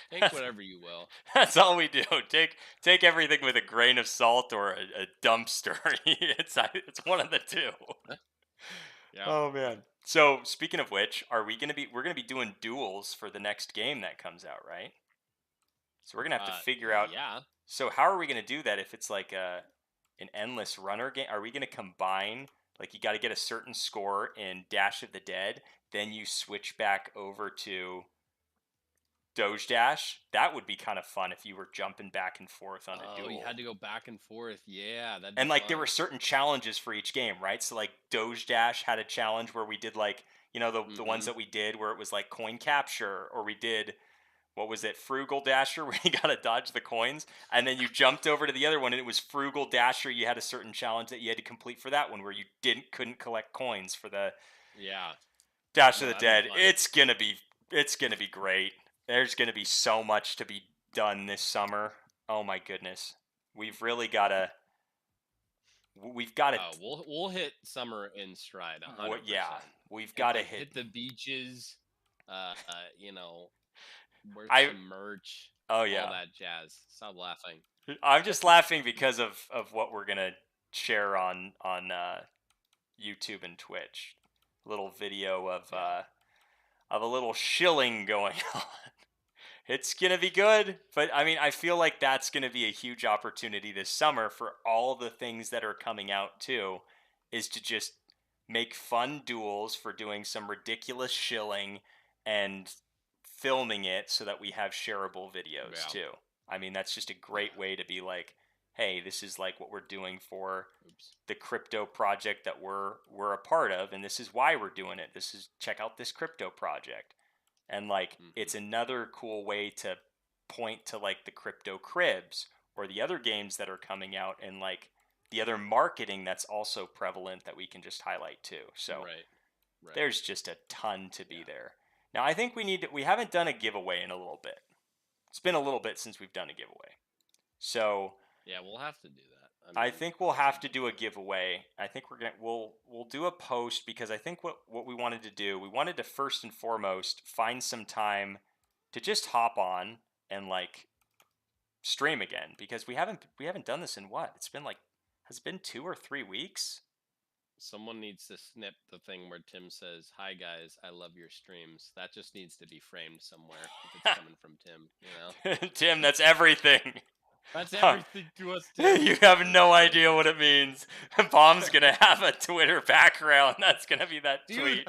Take whatever you will. That's all we do. Take everything with a grain of salt or a dumpster. It's one of the two. Yeah. Oh man. So speaking of which, we're gonna be doing duels for the next game that comes out, right? So we're gonna have to figure out. Yeah. So how are we gonna do that if it's like an endless runner game? Are we gonna combine? Like you got to get a certain score in Dash of the Dead, then you switch back over to Doge Dash. That would be kind of fun if you were jumping back and forth on a duel. You had to go back and forth. Yeah, and like there were certain challenges for each game, right? So like Doge Dash had a challenge where we did like, the ones that we did where it was like coin capture, or we did, what was it, Frugal Dasher, where you got to dodge the coins, and then you jumped over to the other one and it was Frugal Dasher. You had a certain challenge that you had to complete for that one where you couldn't collect coins for the Dash of the Dead. It's gonna be great. There's going to be so much to be done this summer. Oh my goodness. We've really got to. We'll hit summer in stride. 100%. Yeah, we've got to hit the beaches. Wear some merch. Oh yeah, all that jazz. Stop laughing. I'm just laughing because of what we're gonna share on YouTube and Twitch. A little video of a little shilling going on. It's going to be good, but I mean, I feel like that's going to be a huge opportunity this summer for all the things that are coming out too, is to just make fun duels for doing some ridiculous shilling and filming it so that we have shareable videos too. I mean, that's just a great way to be like, hey, this is like what we're doing for the crypto project that we're a part of, and this is why we're doing it. Check out this crypto project. And like it's another cool way to point to like the Crypto Cribs or the other games that are coming out, and like the other marketing that's also prevalent that we can just highlight too. So there's just a ton to be there. Now I think we haven't done a giveaway in a little bit. It's been a little bit since we've done a giveaway. So yeah, we'll have to do that. I mean, think we'll that's have to do a ridiculous. giveaway. I think we'll do a post because I think what we wanted to do, we wanted to first and foremost find some time to just hop on and like stream again because we haven't done this in what? It's been like has it been 2 or 3 weeks? Someone needs to snip the thing where Tim says, "Hi guys, I love your streams." That just needs to be framed somewhere if it's coming from Tim, you know? Tim, that's everything. That's Huh. everything to us, Tim. You have no idea what it means. Bomb's gonna have a Twitter background. That's gonna be that Dude, tweet.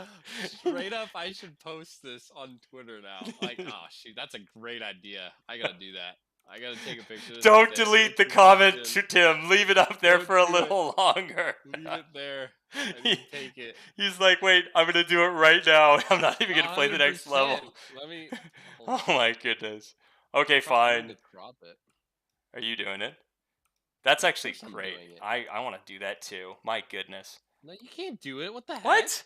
straight up, I should post this on Twitter now. Like, oh shoot, that's a great idea. I gotta do that. I gotta take a picture of this. Don't And say, delete "Look the what comment, Tim did." Tim. Leave it up there Don't for a do it. little longer. Leave it there. I He- need to take it. He's like, wait, I'm gonna do it right now. I'm not even gonna play the next 100%. level. Let me. Oh Hold on. my goodness. Okay, I probably need fine. to crop it. Are you doing it? That's actually course I'm great. doing it. I want to do that too. My goodness. No, you can't do it. What the heck? What?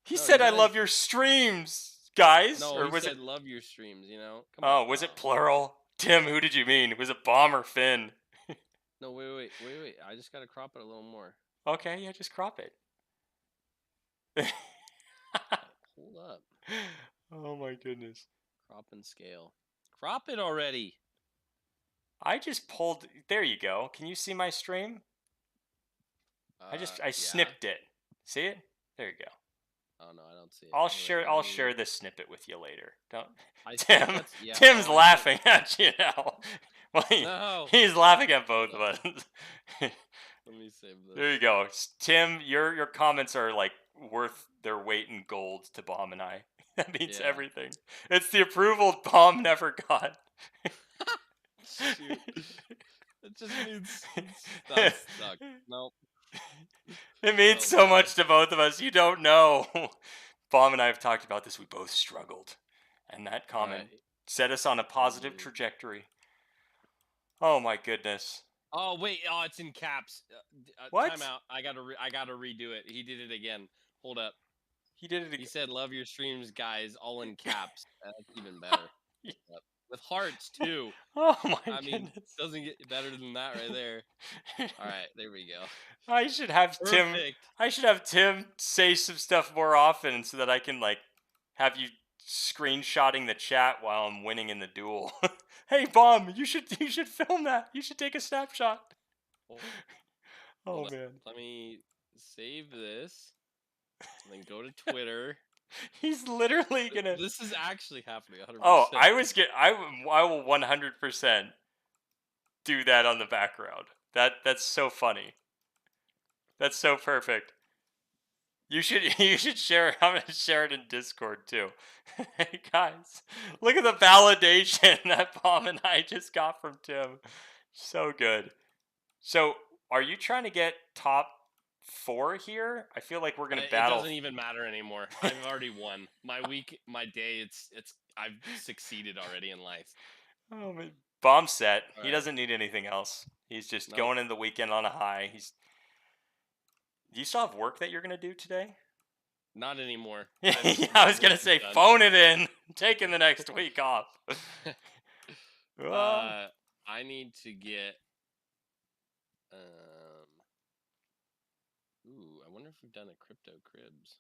He No, said you I guys- love your streams, guys. No, or he was said it? love your streams. You know. Come Oh, on. was it plural? Tim, who did you mean? Was it Bomb or Finn? No, wait. I just gotta crop it a little more. Okay, yeah, just crop it. Hold up. Oh my goodness. Crop and scale. Crop it already. I just pulled. There you go. Can you see my stream? I Yeah. snipped it. See it? There you go. Oh no, I don't see it. I'll Wait, share. let I'll me- share this snippet with you later. Don't. I think Tim. that's- yeah, Tim's oh, I laughing at you now. Well, No. he's laughing at both of us. Let me save this. There you go, Tim. Your comments are like worth their weight in gold to Bomb and I. That means Yeah. everything. It's the approval Bomb never got. Shoot. It just means that's stuck. Nope. It means Oh, so man. much to both of us. You don't know. Bomb and I have talked about this. We both struggled, and that comment Alright. set us on a positive Mm. trajectory. Oh my goodness. Oh wait, oh it's in caps. What? Time out. I gotta redo it. He did it again. Hold up. He did it He again. said, "Love your streams, guys," all in caps. That's even better. Yeah. With hearts too. Oh my I mean, goodness. doesn't get better than that right there. All right, there we go. I should have Tim. Perfect. I should have Tim say some stuff more often so that I can like have you screenshotting the chat while I'm winning in the duel. Hey Bomb, you should film that. You should take a snapshot. Hold- Oh hold on. man. Let me save this. And then go to Twitter. He's literally gonna. This is actually happening. 100%. Oh, I will 100% do that on the background. That's so funny. That's so perfect. You should share it. I'm gonna share it in Discord too. Hey guys, look at the validation that Bomb and I just got from Tim. So good. So, are you trying to get top 4 here? I feel like we're gonna battle. It doesn't even matter anymore. I've already won. My week, my day. It's. I've succeeded already in life. Oh, man. Bomb set. He Alright. doesn't need anything else. He's just Nope. going into the weekend on a high. Do you still have work that you're gonna do today? Not anymore. Yeah, I was gonna say done. phone it in. Taking the next week off. Well, I need to get. Ooh, I wonder if we've done a crypto cribs.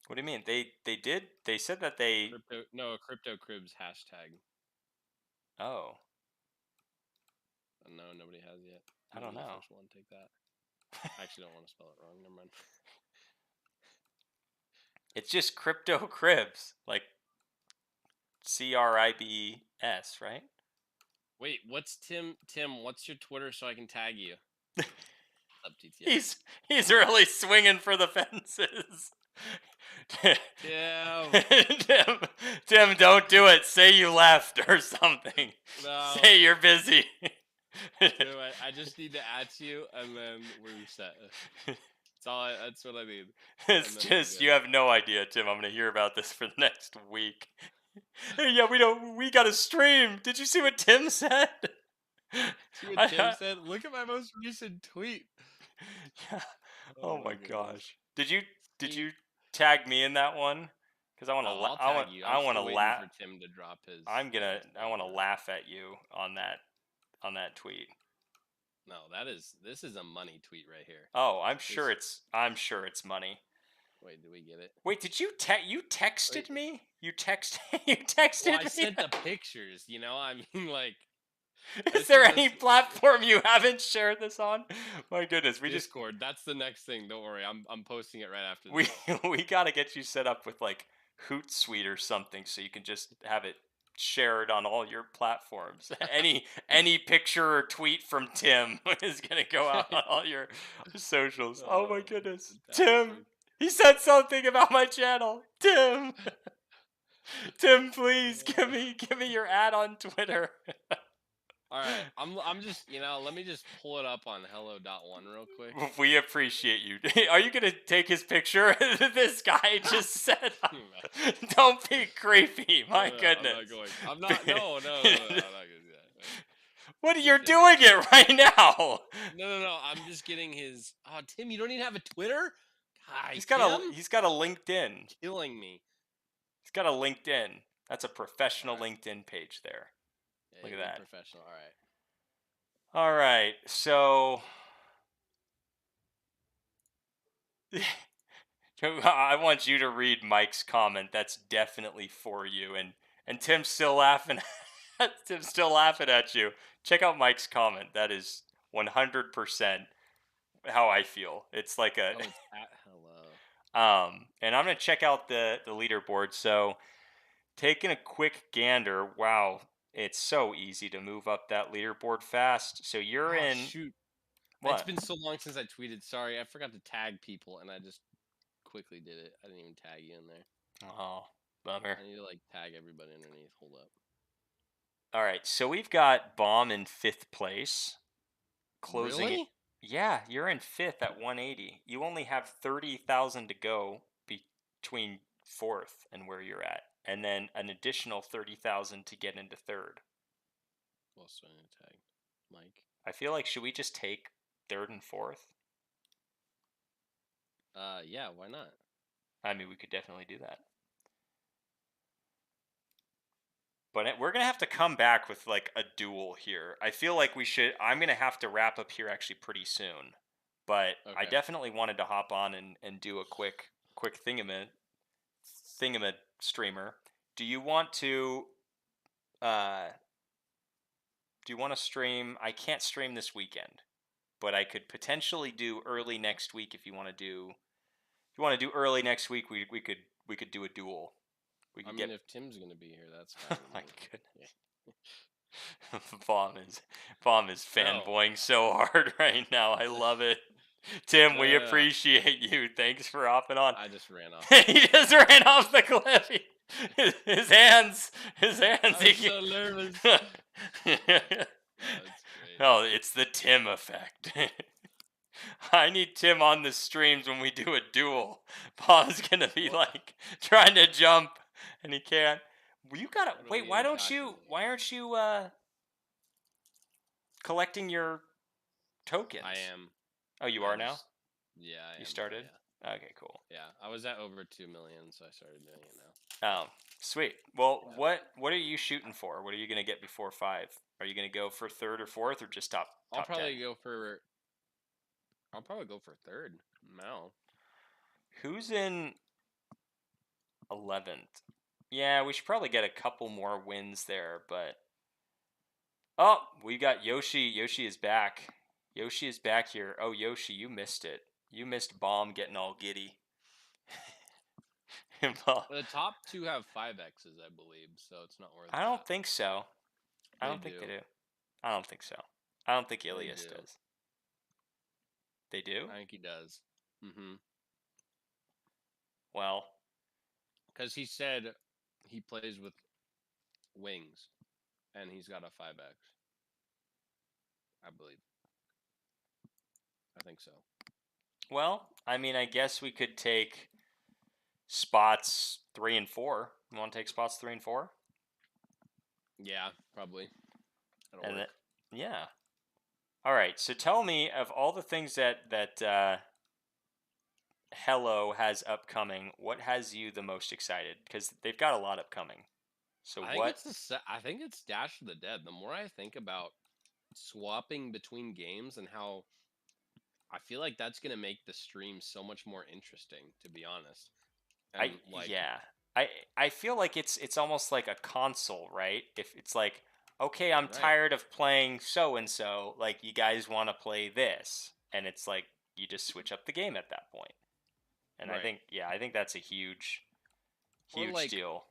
what do you mean? They did. They said that they. A crypto cribs hashtag. Oh, No, nobody has yet. I don't You're the know. first one, take that. I actually don't want to spell it wrong. Never mind. it's just crypto cribs, like CRIBS, right? Wait, what's Tim? Tim, what's your Twitter so I can tag you? Up TTF. He's really swinging for the fences. Yeah. Tim, don't do it. Say you left or something. No. Say you're busy. Anyway, I just need to add you, and then we're set. That's what I need. It's And then we're just good. you have no idea, Tim. I'm gonna hear about this for the next week. Hey, yeah, we got a stream. Did you see what Tim said? See what Tim said? Look at my most recent tweet. Yeah. Oh my goodness. gosh. Did you See- tag me in that one? Because I want to. I'll I tag want. you. I I'm want to still waiting laugh. for Tim to drop his. I want to laugh at you on that tweet. No, this is a money tweet right here. Oh, This, I'm sure it's money. wait, did we get it? Wait, did you you texted Wait, me? You well, I texted me? sent the pictures. I mean, like Is this there is any just platform you haven't shared this on? My goodness, Discord. That's the next thing. Don't worry, I'm posting it right after we this. we got to get you set up with like Hootsuite or something so you can just have it shared on all your platforms. Any picture or tweet from Tim is going to go out on all your socials. Oh my goodness. Tim, Fantastic. he said something about my channel. Tim, Tim, please give me your ad on Twitter. All right, I'm just let me just pull it up on hello.one real quick. We appreciate you. Are you gonna take his picture? This guy just said, "Don't be creepy." My goodness. I'm not going. I'm not. No, no, no, no, I'm not gonna do that. What are you doing it right now? No. I'm just getting his. Oh, Tim, you don't even have a Twitter. Hi, He's Tim. got a LinkedIn. Killing me. He's got a LinkedIn. That's a professional All right. LinkedIn page there. Yeah, Look at you're that. professional. All right. All right. So I want you to read Mike's comment. That's definitely for you. And Tim's still laughing. Tim's still laughing at you. Check out Mike's comment. That is 100% how I feel. It's like a Oh, it's at hello. and I'm gonna check out the leaderboard. So taking a quick gander. Wow, it's so easy to move up that leaderboard fast. So you're Oh in shoot! It's what? been so long since I tweeted. Sorry, I forgot to tag people, and I just quickly did it. I didn't even tag you in there. Oh, bummer. I need to like tag everybody underneath. Hold up. All right, so we've got Bomb in 5th place, closing it. Really? Yeah, you're in 5th at 180. You only have 30,000 to go between 4th and where you're at, and then an additional 30,000 to get into 3rd. Well, so I need to tag Mike. I feel like should we just take 3rd and 4th? Yeah, why not? I mean, we could definitely do that. But we're going to have to come back with like a duel here. I feel like I'm going to have to wrap up here actually pretty soon. But I Okay. definitely wanted to hop on and do a quick thingama streamer. Do you want to stream? I can't stream this weekend, but I could potentially do early next week if you want to do early next week, we could do a duel. We I could mean, if Tim's gonna be here, that's Oh fine. my goodness. Bomb is No. fanboying so hard right now. I love it. Tim, we No. appreciate you. Thanks for hopping on. I just ran off. He just ran off the cliff. His hands. I'm so nervous. That's great. Oh, it's the Tim effect. I need Tim on the streams when we do a duel. Paul's gonna be like trying to jump and he can't. You gotta wait. Why aren't you collecting your tokens? I am. Oh, you are now. Yeah, I am. You started. Yeah. Okay, cool. Yeah, I was at over 2 million, so I started doing it now. Oh, sweet. Well, Yeah. what are you shooting for? What are you gonna get before 5? Are you gonna go for 3rd or 4th or just top? I'll probably 10? go for. I'll probably go for 3rd now. Who's in 11th? Yeah, we should probably get a couple more wins there, but oh, we got Yoshi. Yoshi is back. Yoshi is back here. Oh, Yoshi, you missed it. You missed Bomb getting all giddy. The top 2 have 5x's, I believe, so it's not worth it. I don't think so. I don't think they do. I don't think so. I don't think Ilias does. They do? I think he does. Mm-hmm. Well, because he said he plays with wings, and he's got a 5x. I believe. I think so. Well, I mean, I guess we could take spots 3 and 4. You want to take spots 3 and 4? Yeah, probably. Yeah. All right. So tell me, of all the things that Hello has upcoming, what has you the most excited? Because they've got a lot upcoming. So I think it's Dash of the Dead. The more I think about swapping between games and how I feel like that's gonna make the stream so much more interesting, to be honest. I And like, yeah. I I feel like it's almost like a console, right? If it's like, okay, I'm right, tired of playing so and so, like you guys want to play this, and it's like you just switch up the game at that point. And right, I think that's a or huge like deal.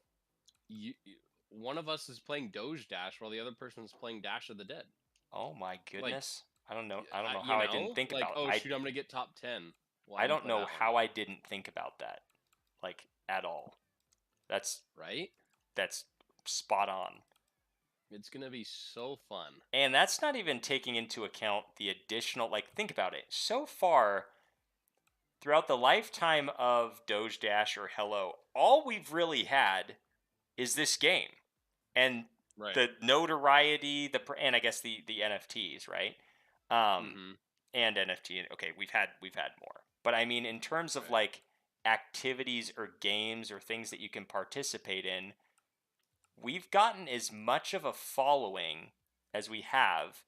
one of us is playing Doge Dash while the other person's playing Dash of the Dead. Oh my Like, goodness. I don't know you how I didn't know, think like, about oh shoot, I'm gonna get top 10 while I you don't play know that one, how I didn't think about that, like at all. That's right? that's spot on. It's gonna be so fun. And that's not even taking into account the additional, like, think about it. So far, throughout the lifetime of Doge Dash or Hello, all we've really had is this game and Right. the notoriety, and I guess the NFTs, right? Um, Mm-hmm. and NFT. Okay, we've had more, but I mean, in terms of Right. like activities or games or things that you can participate in, we've gotten as much of a following as we have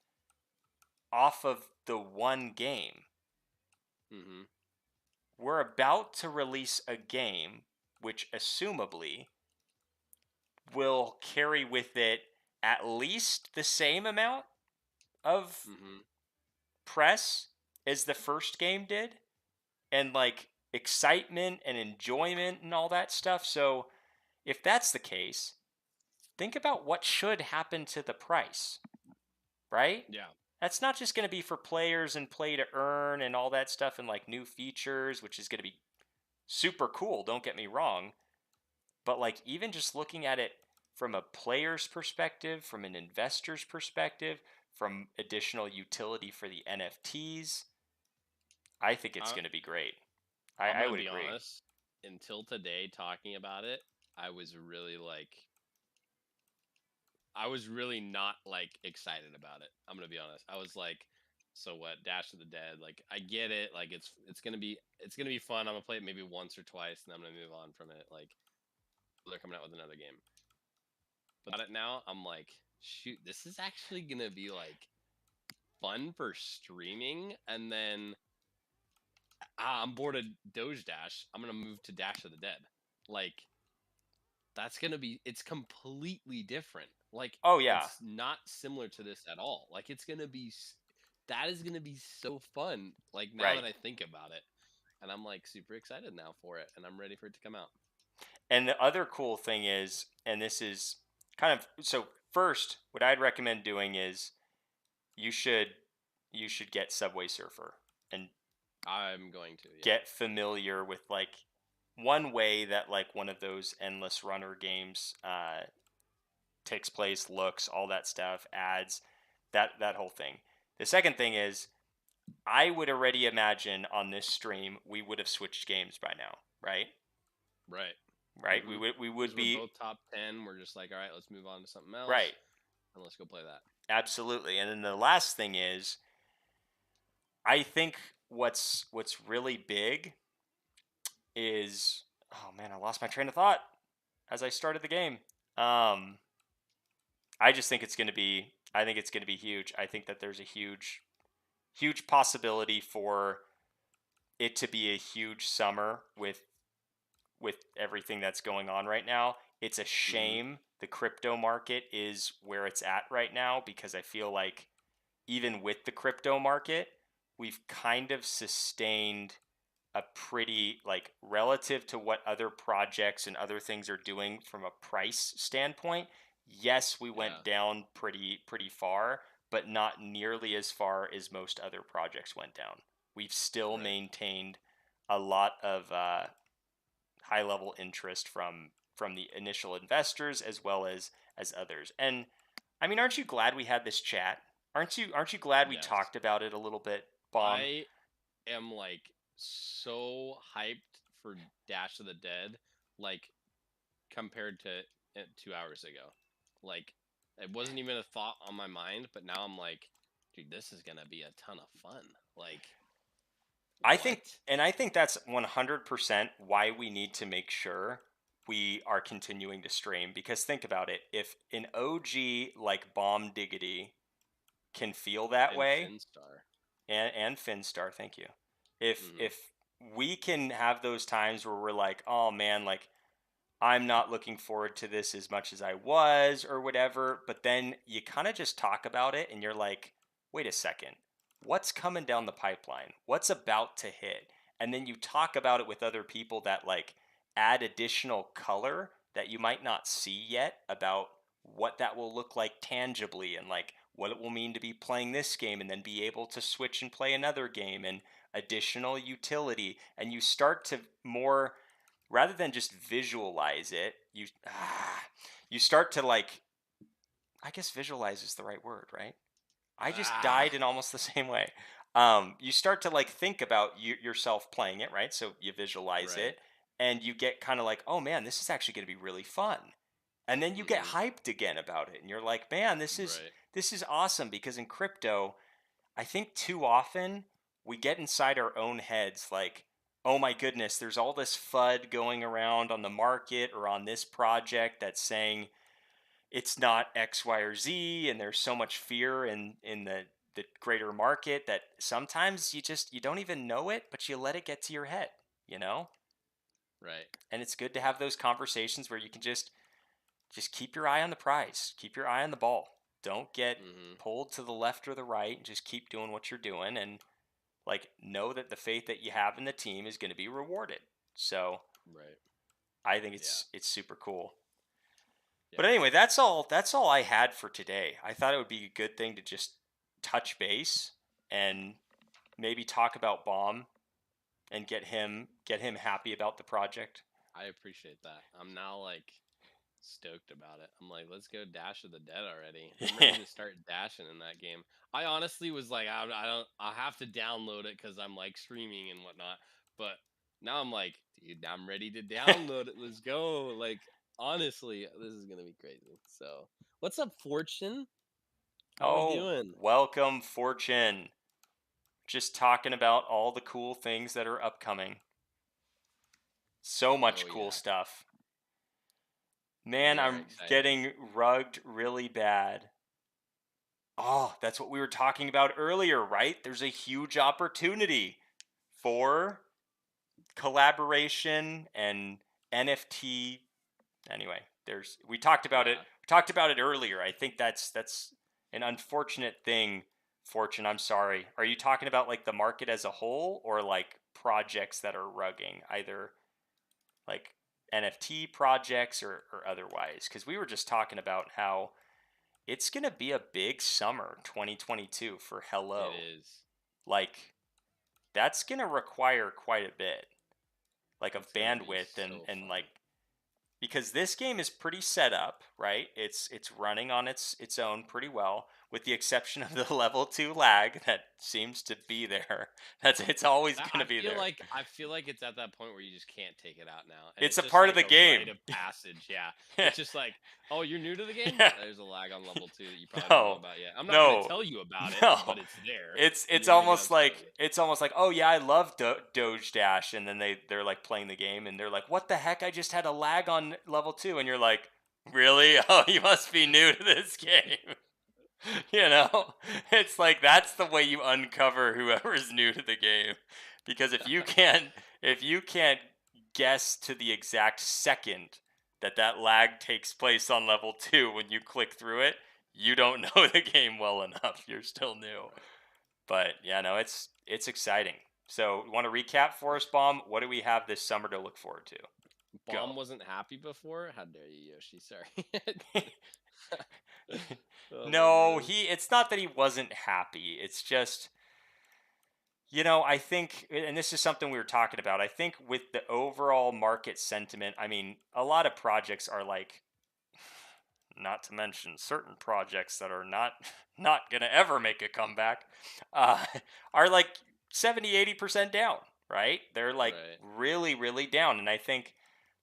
off of the one game. Mm-hmm. We're about to release a game which assumably will carry with it at least the same amount of Mm-hmm. press as the first game did, and like excitement and enjoyment and all that stuff. So if that's the case, think about what should happen to the price, right? Yeah. That's not just going to be for players and play to earn and all that stuff and like new features, which is going to be super cool, don't get me wrong. But like even just looking at it from a player's perspective, from an investor's perspective, from additional utility for the NFTs, I think it's I, going to be great. I'm I gonna would be agree. honest. Until today, talking about it, I was really like, I was really not like excited about it. I'm gonna be honest. I was like, so what? Dash of the Dead. Like, I get it. Like, it's gonna be fun. I'm gonna play it maybe once or twice, and then I'm gonna move on from it. Like, they're coming out with another game. But it now, I'm like, shoot, this is actually gonna be like fun for streaming, and then I'm bored of Doge Dash. I'm gonna move to Dash of the Dead. Like, that's gonna be, it's completely different. Like, Oh yeah. it's not similar to this at all. Like, it's gonna be that is gonna be so fun. Like, now Right. that I think about it, and I'm like super excited now for it, and I'm ready for it to come out. And the other cool thing is, and this is kind of, so first, what I'd recommend doing is you should get Subway Surfer and I'm going to, yeah. get familiar with like one way that like one of those endless runner games takes place, looks, all that stuff, ads, that whole thing. The second thing is I would already imagine on this stream we would have switched games by now, right? Right. Right? Mm-hmm. We would Because we're be both top 10. We're just like, all right, let's move on to something else, right. and let's go play that. Absolutely. And then the last thing is I think what's really big is, oh man, I lost my train of thought as I started the game. Um I just think it's going to be I think it's going to be huge. I think that there's a huge possibility for it to be a huge summer with everything that's going on right now. It's a Mm-hmm. shame the crypto market is where it's at right now because I feel like even with the crypto market, we've kind of sustained a pretty like relative to what other projects and other things are doing from a price standpoint. Yes, we Yeah. went down pretty far, but not nearly as far as most other projects went down. We've still Right. maintained a lot of high level interest from the initial investors as well as others. And I mean, aren't you glad we had this chat? Aren't you glad we Yes. talked about it a little bit, Bomb? I am like so hyped for Dash of the Dead, like compared to 2 hours ago. Like, it wasn't even a thought on my mind, but now I'm like, dude, this is gonna be a ton of fun. Like, I think what? and I think that's 100% why we need to make sure we are continuing to stream because think about it, if an OG like Bomb Diggity can feel that And way, Finstar. and Finstar, thank you. If Hmm. if we can have those times where we're like, oh man, like I'm not looking forward to this as much as I was or whatever, but then you kind of just talk about it and you're like, wait a second, what's coming down the pipeline? What's about to hit? And then you talk about it with other people that like add additional color that you might not see yet about what that will look like tangibly and like what it will mean to be playing this game and then be able to switch and play another game and additional utility. And you start to more rather than just visualize it, you start to like I guess visualize is the right word, right? I just Ah, died in almost the same way. You start to like think about yourself playing it, right? So you visualize right. it, and you get kind of like, oh man, this is actually going to be really fun. And then you get Hmm. hyped again about it, and you're like, man, Right. this is awesome because in crypto, I think too often we get inside our own heads like, oh my goodness, there's all this FUD going around on the market or on this project that's saying it's not X, Y, or Z, and there's so much fear in the greater market that sometimes you don't even know it, but you let it get to your head, you know? Right. And it's good to have those conversations where you can just keep your eye on the prize, keep your eye on the ball. Don't get Hmm. pulled to the left or the right. Just keep doing what you're doing and like know that the faith that you have in the team is going to be rewarded. So Right. I think Yeah. it's super cool. But Yeah. anyway, that's all I had for today. I thought it would be a good thing to just touch base and maybe talk about Bomb and get him happy about the project. I appreciate that. I'm now like stoked about it. I'm like, let's go Dash of the Dead already. I'm ready to start dashing in that game. I honestly was like, I don't, I'll have to download it because I'm like streaming and whatnot. But now I'm like, dude, I'm ready to download it. Let's go. Like, honestly, this is gonna be crazy. So, what's up, Fortune? How we Oh, doing? welcome Fortune. Just talking about all the cool things that are upcoming. So Oh much cool yeah, stuff. Man, we are I'm excited. getting rugged really bad. Oh, that's what we were talking about earlier, right? There's a huge opportunity for collaboration and NFT. Anyway, there's we talked about it. Yeah. We talked about it earlier. I think that's an unfortunate thing, Fortune. I'm sorry. Are you talking about like the market as a whole or like projects that are rugging, either like NFT projects or otherwise? Because we were just talking about how it's going to be a big summer 2022 for It Hello. is. Like that's going to require quite a bit like of It's gonna be bandwidth so and like fun. because this game is pretty set up, right? It's running on its own pretty well, with the exception of the level 2 lag that seems to be there. That's it's always That going to be there. I feel like it's at that point where you just can't take it out now, and It's it's a just part of like the a rite game. of passage. Yeah, it's just like, oh, you're new to the game. Yeah. There's a lag on level 2 that you probably don't know No. about yet. I'm not gonna No. tell you about it, No. but it's there, It's and it's you're gonna get almost like upset. it's almost like, "Oh yeah, I love Doge Dash." And then they're like playing the game and they're like, "What the heck? I just had a lag on level 2." And you're like, "Really? Oh, you must be new to this game." You know? It's like that's the way you uncover whoever's new to the game. Because if you can't guess to the exact second that that lag takes place on level 2 when you click through it, you don't know the game well enough. You're still new. But yeah, no, it's exciting. So, you want to recap for us, Bomb? What do we have this summer to look forward to? Go. Bomb wasn't happy before. How dare you, Yoshi? Sorry. Oh my No, goodness. he it's not that he wasn't happy. It's just I think, and this is something we were talking about. I think with the overall market sentiment, I mean, a lot of projects are like, not to mention certain projects that are not gonna ever make a comeback, uh, are like 70-80% down, right? They're like Right. really, really down. And I think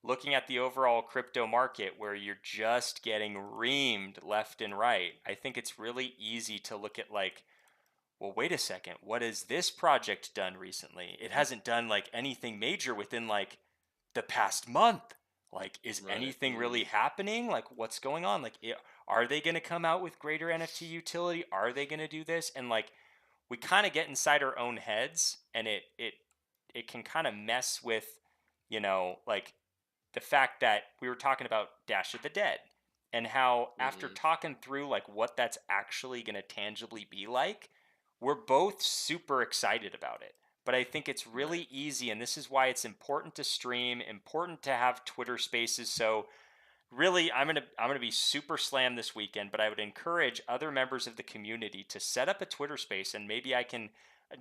looking at the overall crypto market where you're just getting reamed left and right, I think it's really easy to look at like, well, wait a second, what has this project done recently? It hasn't done like anything major within like the past month. Like, is Right. anything really happening? Like, what's going on? Like, Are they going to come out with greater NFT utility? Are they going to do this? And like, we kind of get inside our own heads, and it can kind of mess with, like the fact that we were talking about Dash of the Dead, and how after Mm-hmm. talking through like what that's actually going to tangibly be like, we're both super excited about it. But I think it's Right. really easy, and this is why it's important to stream, important to have Twitter Spaces. So really, I'm gonna be super slammed this weekend, but I would encourage other members of the community to set up a Twitter space, and maybe I can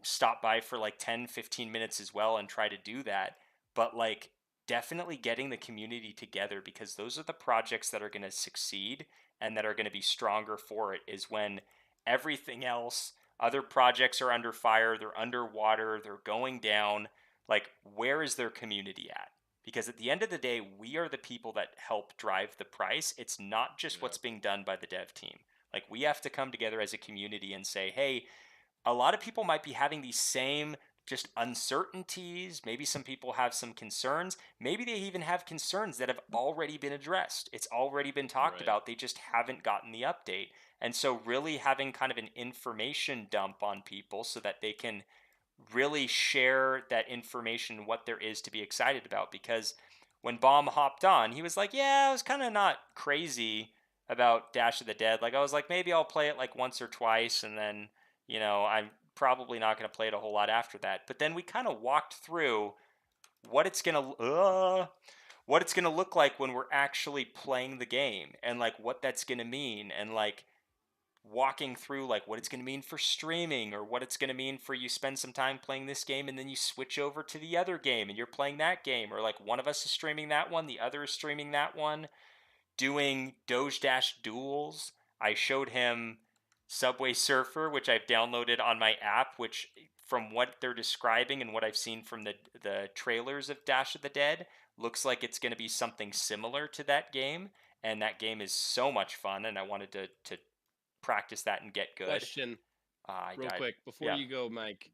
stop by for like 10-15 minutes as well and try to do that. But like, definitely getting the community together, because those are the projects that are going to succeed and that are going to be stronger for it, is when everything else, other projects are under fire, they're underwater, they're going down. Like, where is their community at? Because at the end of the day, we are the people that help drive the price. It's not just Yeah. what's being done by the dev team. Like, we have to come together as a community and say, hey, a lot of people might be having these same just uncertainties. Maybe some people have some concerns. Maybe they even have concerns that have already been addressed. It's already been talked Right. about. They just haven't gotten the update. And so, really having kind of an information dump on people so that they can really share that information, what there is to be excited about. Because when Baum hopped on, he was like, yeah, I was kind of not crazy about Dash of the Dead. Like, I was like, maybe I'll play it like once or twice, and then, I'm probably not going to play it a whole lot after that. But then we kind of walked through what it's going to what it's going to look like when we're actually playing the game, and like what that's going to mean, and like walking through like what it's going to mean for streaming, or what it's going to mean for you spend some time playing this game and then you switch over to the other game and you're playing that game, or like one of us is streaming that one, the other is streaming that one, doing Doge Dash duels. I showed him Subway Surfer, which I've downloaded on my app, which from what they're describing and what I've seen from the trailers of Dash of the Dead, looks like it's going to be something similar to that game. And that game is so much fun, and I wanted to practice that and get good. Question, real I quick, before yeah. you go, Mike.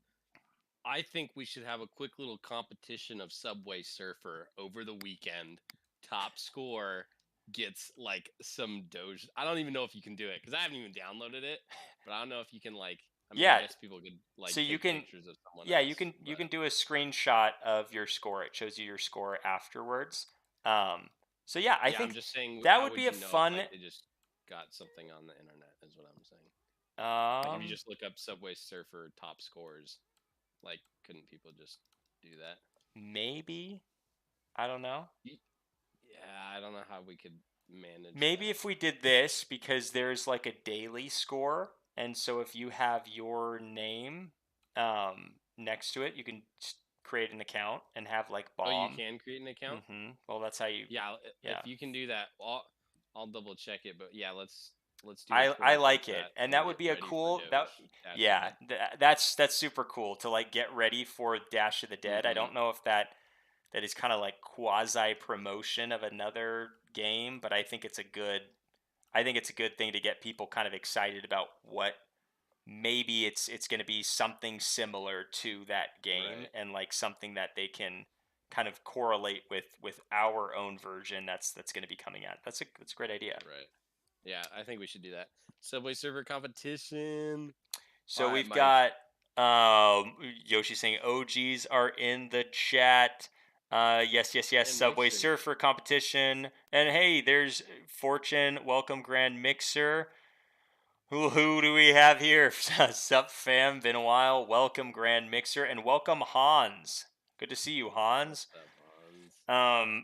I think we should have a quick little competition of Subway Surfer over the weekend. Top score gets like some Doge. I don't even know if you can do it because I haven't even downloaded it. But I don't know if you can like. I mean, I Yeah, guess people could so like you take can pictures of someone yeah, you else. can you But can do a screenshot of your score. It shows you your score afterwards. Um, so yeah, I yeah, I'm think just saying, that how would would be a you know if fun like they just got something on the internet? Is what I'm saying. Like if you um just look up Subway Surfer top scores, like couldn't people just do that? maybe, I don't know. Yeah, I don't know how we could manage Maybe that. if we did this, because there's like a daily score, and so if you have your name next to it, you can create an account and have like Oh, you bomb. can create an account? Well, that's how you. Yeah, Yeah, if you can do that, I'll double check it. But yeah, let's do a I Twitter group like it, chat and and that would get be a ready for cool that. Doge Dash of the Yeah, Dead. that's super cool to like get ready for Dash of the Dead. I Mm-hmm. don't know if that is kind of like quasi promotion of another game, but I think it's a good thing to get people kind of excited about what maybe it's going to be something similar to that game, Right. and like something that they can kind of correlate with our own version that's going to be coming out. That's a great idea. Right. Yeah, I think we should do that. Subway Server competition. All So right, we've Mike. got Yoshi saying OGs are in the chat. Yes, yes, yes. And Subway Mixer. Surfer competition. And hey, there's Fortune. Welcome, Grand Mixer. Who do we have here? Sup, fam? Been a while. Welcome, Grand Mixer, and welcome, Hans. Good to see you, Hans. What's up, Hans?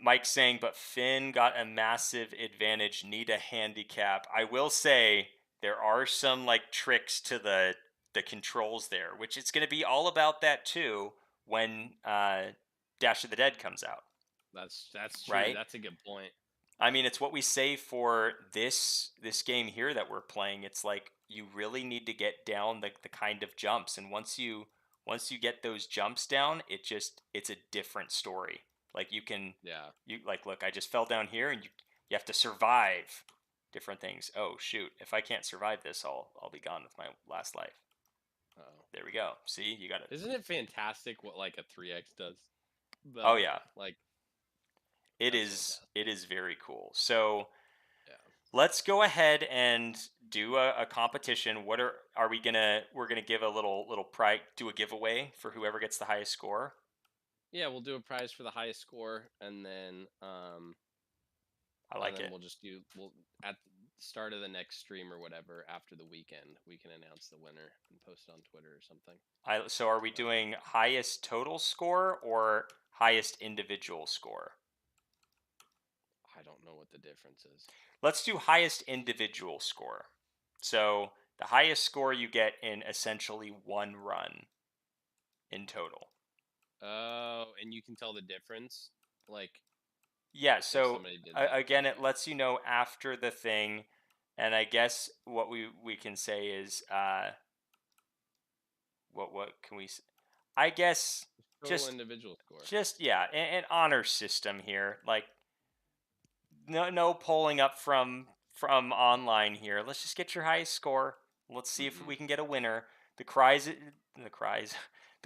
Mike saying, but Finn got a massive advantage. Need a handicap. I will say there are some like tricks to the controls there, which it's going to be all about that too when Dash of the Dead comes out, That's true. right? That's a good point. I mean, it's what we say for this game here that we're playing. It's like you really need to get down the kind of jumps, and once you get those jumps down, it's a different story. Like Yeah. you like, look, I just fell down here, and you have to survive different things. Oh shoot, if I can't survive this, I'll be gone with my last life. Oh. There we go. See, you got it. Isn't it fantastic what like a 3x does? Oh Though, yeah, like it that's is fantastic. it is very cool. So Yeah. let's go ahead and do a competition. What are we gonna? We're gonna give a little prize, do a giveaway for whoever gets the highest score. Yeah, we'll do a prize for the highest score, I and like then it. we'll at the start of the next stream or whatever after the weekend we can announce the winner and post it on Twitter or something. So are we doing highest total score or highest individual score? I don't know what the difference is. Let's do highest individual score. So the highest score you get in essentially one run in total. Oh, and you can tell the difference, like Yeah, if so somebody did that. again, it Okay. lets you know after the thing, and I guess what we can say is what can we? I guess Total just individual score. just yeah, an honor system here. Like no pulling up from online here. Let's just get your highest score. Let's see if Mm-hmm. we can get a winner. The cries, the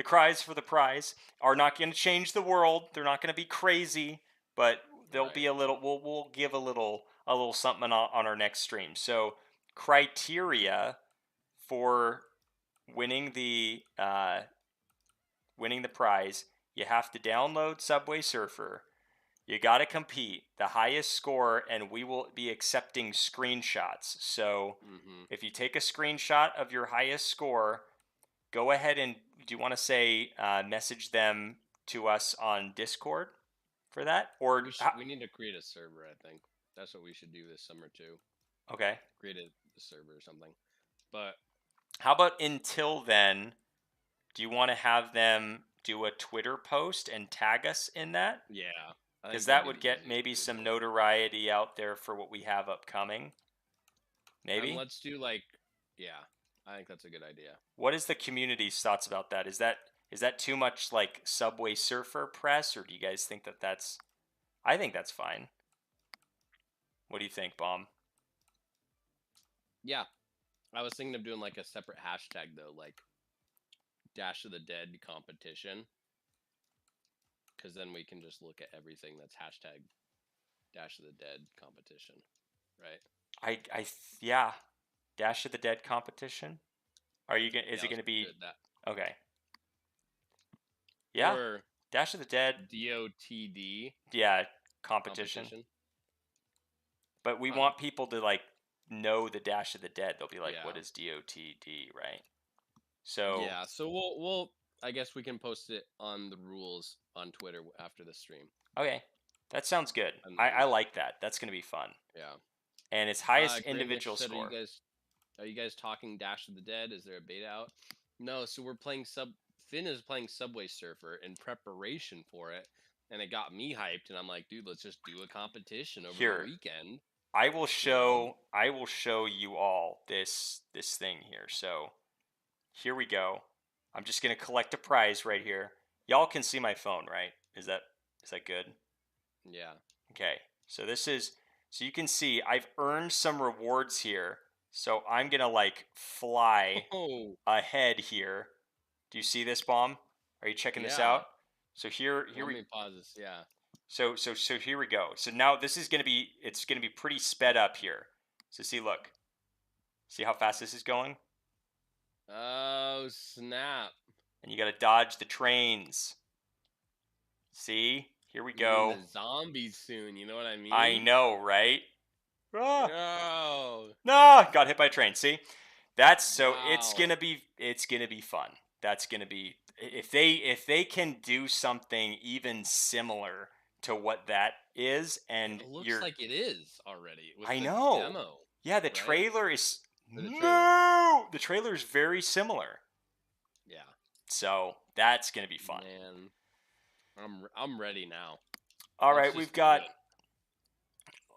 cries for the prize are not going to change the world. They're not going to be crazy, but there'll Right. be a little. We'll give a little something on our next stream. So criteria for winning the winning the prize, you have to download Subway Surfer. You got to compete the highest score, and we will be accepting screenshots. So Mm-hmm. if you take a screenshot of your highest score, go ahead and do you want to say message them to us on Discord for that? Or We need to create a server. I think that's what we should do this summer too. okay. Create a server or something. But How about until then, do you want to have them do a Twitter post and tag us in that? yeah, I Because think that'd that be would the get easiest maybe way to some do it. notoriety out there for what we have upcoming. And Maybe. let's do like, yeah, I think that's a good idea. What is the community's thoughts about that? Is that too much like Subway Surfer press, or do you guys think that that's? I think that's fine. What do you think, Bomb? Yeah, I was thinking of doing like a separate hashtag though, like Dash of the Dead competition, because then we can just look at everything that's hashtag Dash of the Dead competition, right? Yeah, Dash of the Dead competition. Are you gonna? Is Yeah, it let's gonna be do it that. okay? Yeah, Or Dash of the Dead. DOTD Yeah, competition. competition. But we Huh. want people to like know the Dash of the Dead. They'll be like, "What Yeah. is DOTD?" Right? So Yeah. So we'll I guess we can post it on the rules on Twitter after the stream, okay, that sounds good. and I then like that. That's gonna be fun. yeah. And it's highest Grandnish individual said, score. are you guys talking Dash of the Dead? Is there a beta out? No. So we're playing Finn is playing Subway Surfer in preparation for it, and it got me hyped. And I'm like, dude, let's just do a competition over the Here, weekend. I will You know? show you all this thing here. So here we go. I'm just gonna collect a prize right here. Y'all can see my phone, right? Is that good? Yeah. Okay. So you can see I've earned some rewards here. So I'm gonna like fly Oh. ahead here. Do you see this, Bomb? Are you checking this Yeah. out? So here Let we me pause this. Yeah. so here we go. So now this is it's gonna be pretty sped up here. So look, see how fast this is going, Oh snap! and you gotta dodge the trains. See, here we You mean go. the zombies soon? You know what I I mean? know, right? Ah, Oh, no, got hit by a train. See, that's so wow! it's gonna be fun. That's gonna be if they can do something even similar to what that is, and It looks you're like it is already with I the know. demo, Yeah, the right? trailer is Or the trailer. no. The trailer is very similar. Yeah, So that's gonna be fun. man, I'm ready now. All Let's right, we've just do got it.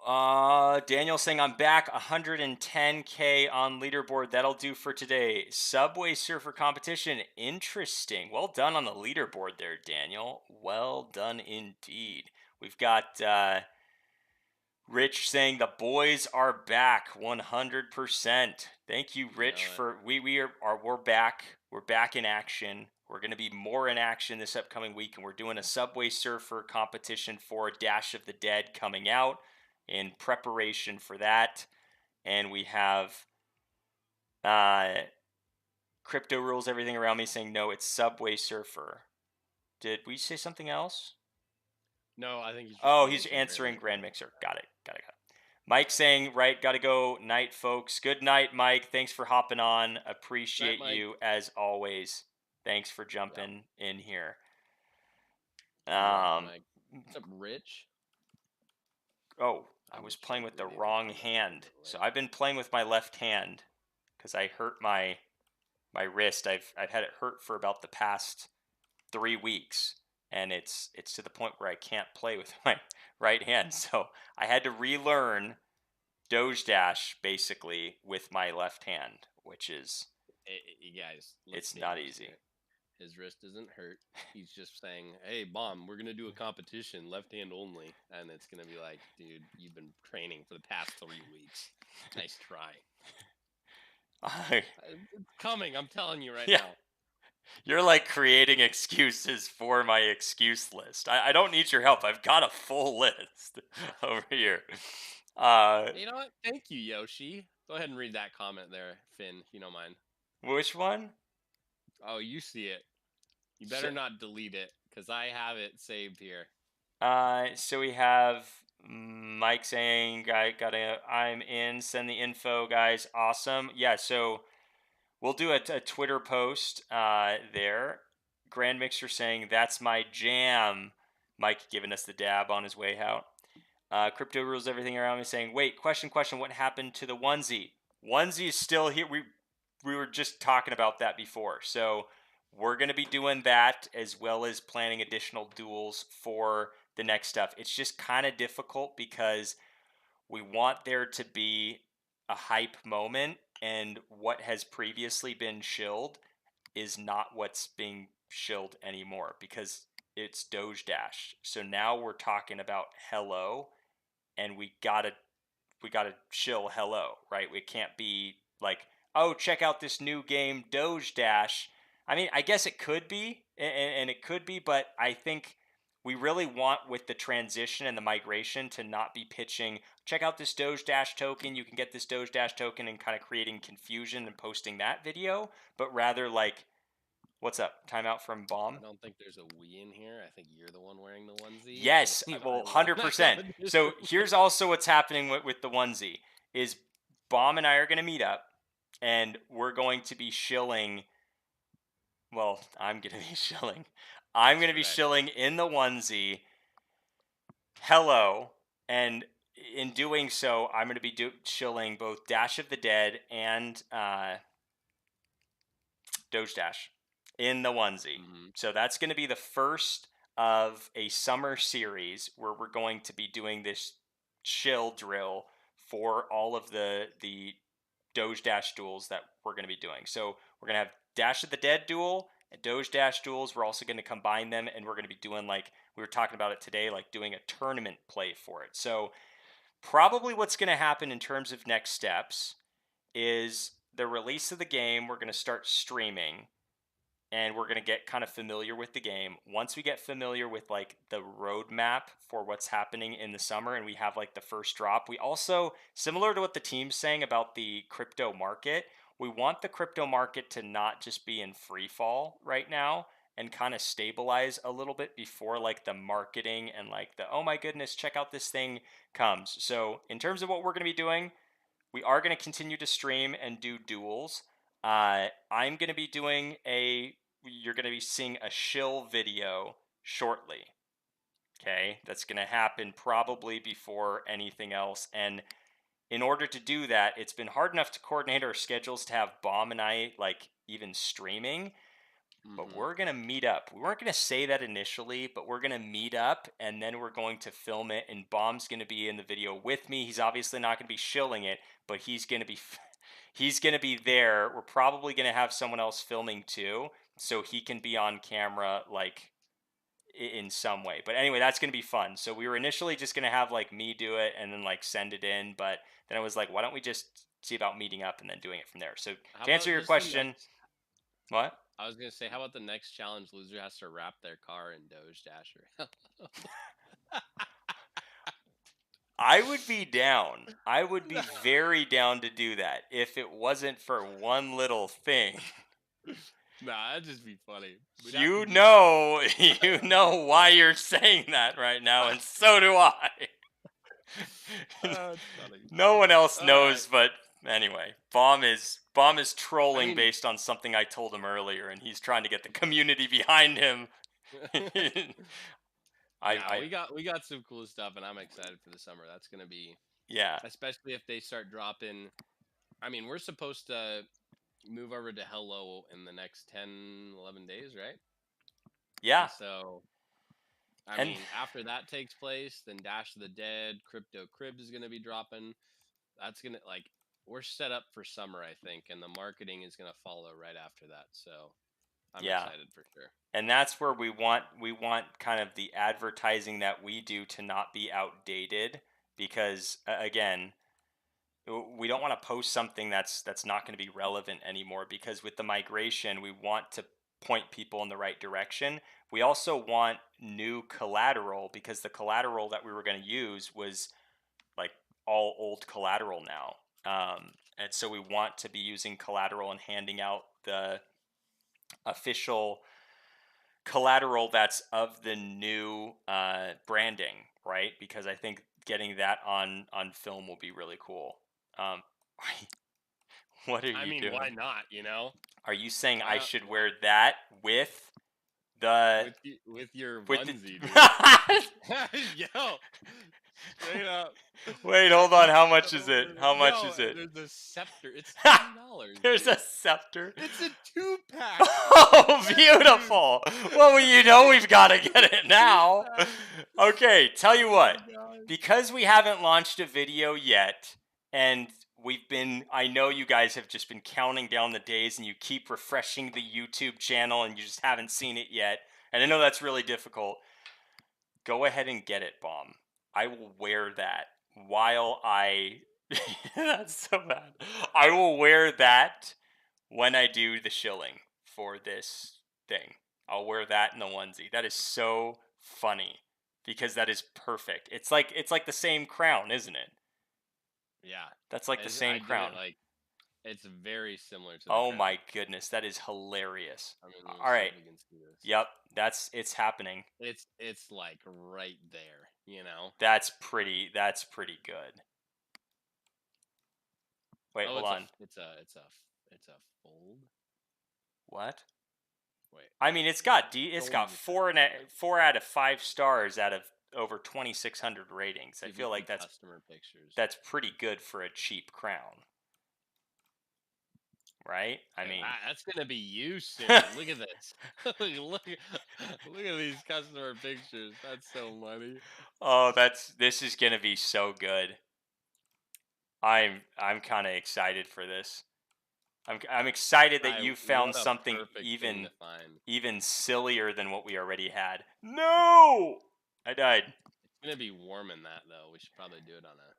Daniel saying I'm back 110K on leaderboard. That'll do for today. Subway Surfer competition. Interesting. Well done on the leaderboard there, Daniel. Well done indeed. We've got Rich saying the boys are back 100%. Thank you, You Rich, know it. for we're back. We're back in action. We're going to be more in action this upcoming week, and we're doing a Subway Surfer competition for Dash of the Dead coming out in preparation for that. and we have uh, Crypto Rules Everything Around Me saying no, it's Subway Surfer. Did we say something else? No, I think he's just Oh, gonna he's answer answering Grand Grand Mixer. Got it. Mike saying, right, gotta go. Night, folks. Good night, Mike. Thanks for hopping on. Night, Appreciate Mike. you as always. Thanks for Yep. jumping in here. You rock, Mike. What's up, Rich? Oh, I I'm was just playing like with the reading the wrong comments, hand. by the So way. I've been playing with my left hand because I hurt my wrist. I've had it hurt for about the past 3 weeks, and it's to the point where I can't play with my right hand. So I had to relearn Doge Dash basically with my left hand, which is You guys, let's it's stay not innocent. easy. His wrist isn't hurt. He's just saying, "Hey, Bomb, we're gonna do a competition, left hand only," and it's gonna be like, "Dude, you've been training for the past 3 weeks. Nice try." It's coming. I'm telling you right Yeah. now. You're like creating excuses for my excuse list. I don't need your help. I've got a full list over here. You know what? Thank you, Yoshi. Go ahead and read that comment there, Finn, if you don't mind. Which one? Oh, you see it. You So, better not delete it, because I have it saved here. so we have Mike saying, I'm in, send the info, guys. Awesome. Yeah, so we'll do a Twitter post there. Grand Mixer saying, that's my jam. Mike giving us the dab on his way out. Crypto Rules Everything Around Me saying, wait, question, what happened to the onesie? Onesie is still here. We were just talking about that before. So we're going to be doing that as well as planning additional duels for the next stuff. It's just kind of difficult because we want there to be a hype moment, and what has previously been shilled is not what's being shilled anymore because it's Doge Dash. So now we're talking about Hello, and we gotta chill Hello, right? We can't be like, oh, check out this new game Doge Dash. I mean, I guess it could be, and it could be, but I think we really want with the transition and the migration to not be pitching, check out this Doge Dash token, you can get this Doge Dash token, and kind of creating confusion and posting that video, but rather like, what's up? Timeout from Bomb? I don't think there's a we in here. I think you're the one wearing the onesie. I Yes, believe I well, won that 100%. So competition. here's also what's happening with the onesie is Bomb and I are going to meet up, and we're going to be shilling. Well, I'm going to be shilling. I'm That's going to be correct. shilling in the onesie. Hello, and in doing so, I'm going to be shilling both Dash of the Dead and Doge Dash in the onesie. Mm-hmm. So that's going to be the first of a summer series where we're going to be doing this chill drill for all of the Doge Dash duels that we're going to be doing. So we're going to have Dash of the Dead duel and Doge Dash duels. We're also going to combine them, and we're going to be doing, like we were talking about it today, like doing a tournament play for it. So probably what's going to happen in terms of next steps is the release of the game. We're going to start streaming, and we're going to get kind of familiar with the game. Once we get familiar with like the roadmap for what's happening in the summer and we have like the first drop, we also, similar to what the team's saying about the crypto market, we want the crypto market to not just be in free fall right now and kind of stabilize a little bit before like the marketing and like the, oh my goodness, check out this thing comes. So in terms of what we're going to be doing, we are going to continue to stream and do duels. I'm going to be doing you're going to be seeing a shill video shortly. Okay. That's going to happen probably before anything else. And in order to do that, it's been hard enough to coordinate our schedules to have Bomb and I like even streaming. But Mm-hmm. we're going to meet up. We weren't going to say that initially, but we're going to meet up and then we're going to film it. And Bomb's going to be in the video with me. He's obviously not going to be shilling it, but he's going to be. He's going to be there. We're probably going to have someone else filming too, so he can be on camera like in some way. But anyway, that's going to be fun. So we were initially just going to have like me do it and then like send it in, but then I was like, why don't we just see about meeting up and then doing it from there? So How to answer about your just the question, next? what? I was gonna say, how about the next challenge? Loser has to wrap their car in Doge Dasher. I would be down. I would be No. very down to do that if it wasn't for one little thing. Nah, that'd just be funny. We'd have to You do. know, you That'd be know why funny. you're saying that right now, and so do I. That's funny. No one else All right. knows, but anyway, Bomb is I trolling mean, based on something I told him earlier, and he's trying to get the community behind him. nah, I we got some cool stuff, and I'm excited for the summer. That's gonna be, yeah, especially if they start dropping. I mean, we're supposed to move over to Hello in the next 10, 11 days, right? yeah, And so, I and mean, after that takes place, then Dash of the Dead, Crypto Cribs is gonna be dropping. That's gonna like we're set up for summer, I think, and the marketing is gonna follow right after that. So I'm yeah, excited for sure. and that's where we want kind of the advertising that we do to not be outdated because again, we don't want to post something that's not going to be relevant anymore because with the migration we want to point people in the right direction. We also want new collateral because the collateral that we were going to use was like all old collateral now. And so we want to be using collateral and handing out the official collateral that's of the new branding, right? Because I think getting that on film will be really cool. Um, what are I you mean, why doing? not? Are you saying I Why not? should wear that with the With your with the? onesie, dude? Yo, straight up. Wait, I hold on. just How much is it? How much yo, is it? there's a scepter. It's $10. There's a Dude. scepter. It's a 2-pack. Oh, Dude, beautiful. Well, you know we've got to get it now. 2-pack. Okay, tell you Oh what. my god. Because we haven't launched a video yet, and I know you guys have just been counting down the days and you keep refreshing the YouTube channel and you just haven't seen it yet. And I know that's really difficult. Go ahead and get it, Bomb. I will wear that while I. That's so bad. I will wear that when I do the shilling for this thing. I'll wear that in the onesie. That is so funny because that is perfect. It's like the same crown, isn't it? Yeah, That's like the I same did it crown. like it's very similar to the Oh crown. my goodness, that is hilarious. I mean, let me All see right. if we can see this. Yep, it's happening. It's like right there. That's pretty good. Wait, Oh, hold on. it's a fold. What? Wait, I mean, it's got fold. 4 out of 5 stars out of over 2,600 ratings. I See if we feel like can that's customer pictures. that's pretty good for a cheap crown, right? I Yeah, mean, that's gonna be you soon. Look at this. look at these customer pictures. That's so funny. oh, this is gonna be so good. I'm kind of excited for this. I'm excited that you found What a something perfect thing even to find. even sillier than what we already had. No, I died. It's gonna be warm in that though. We should probably do it on a.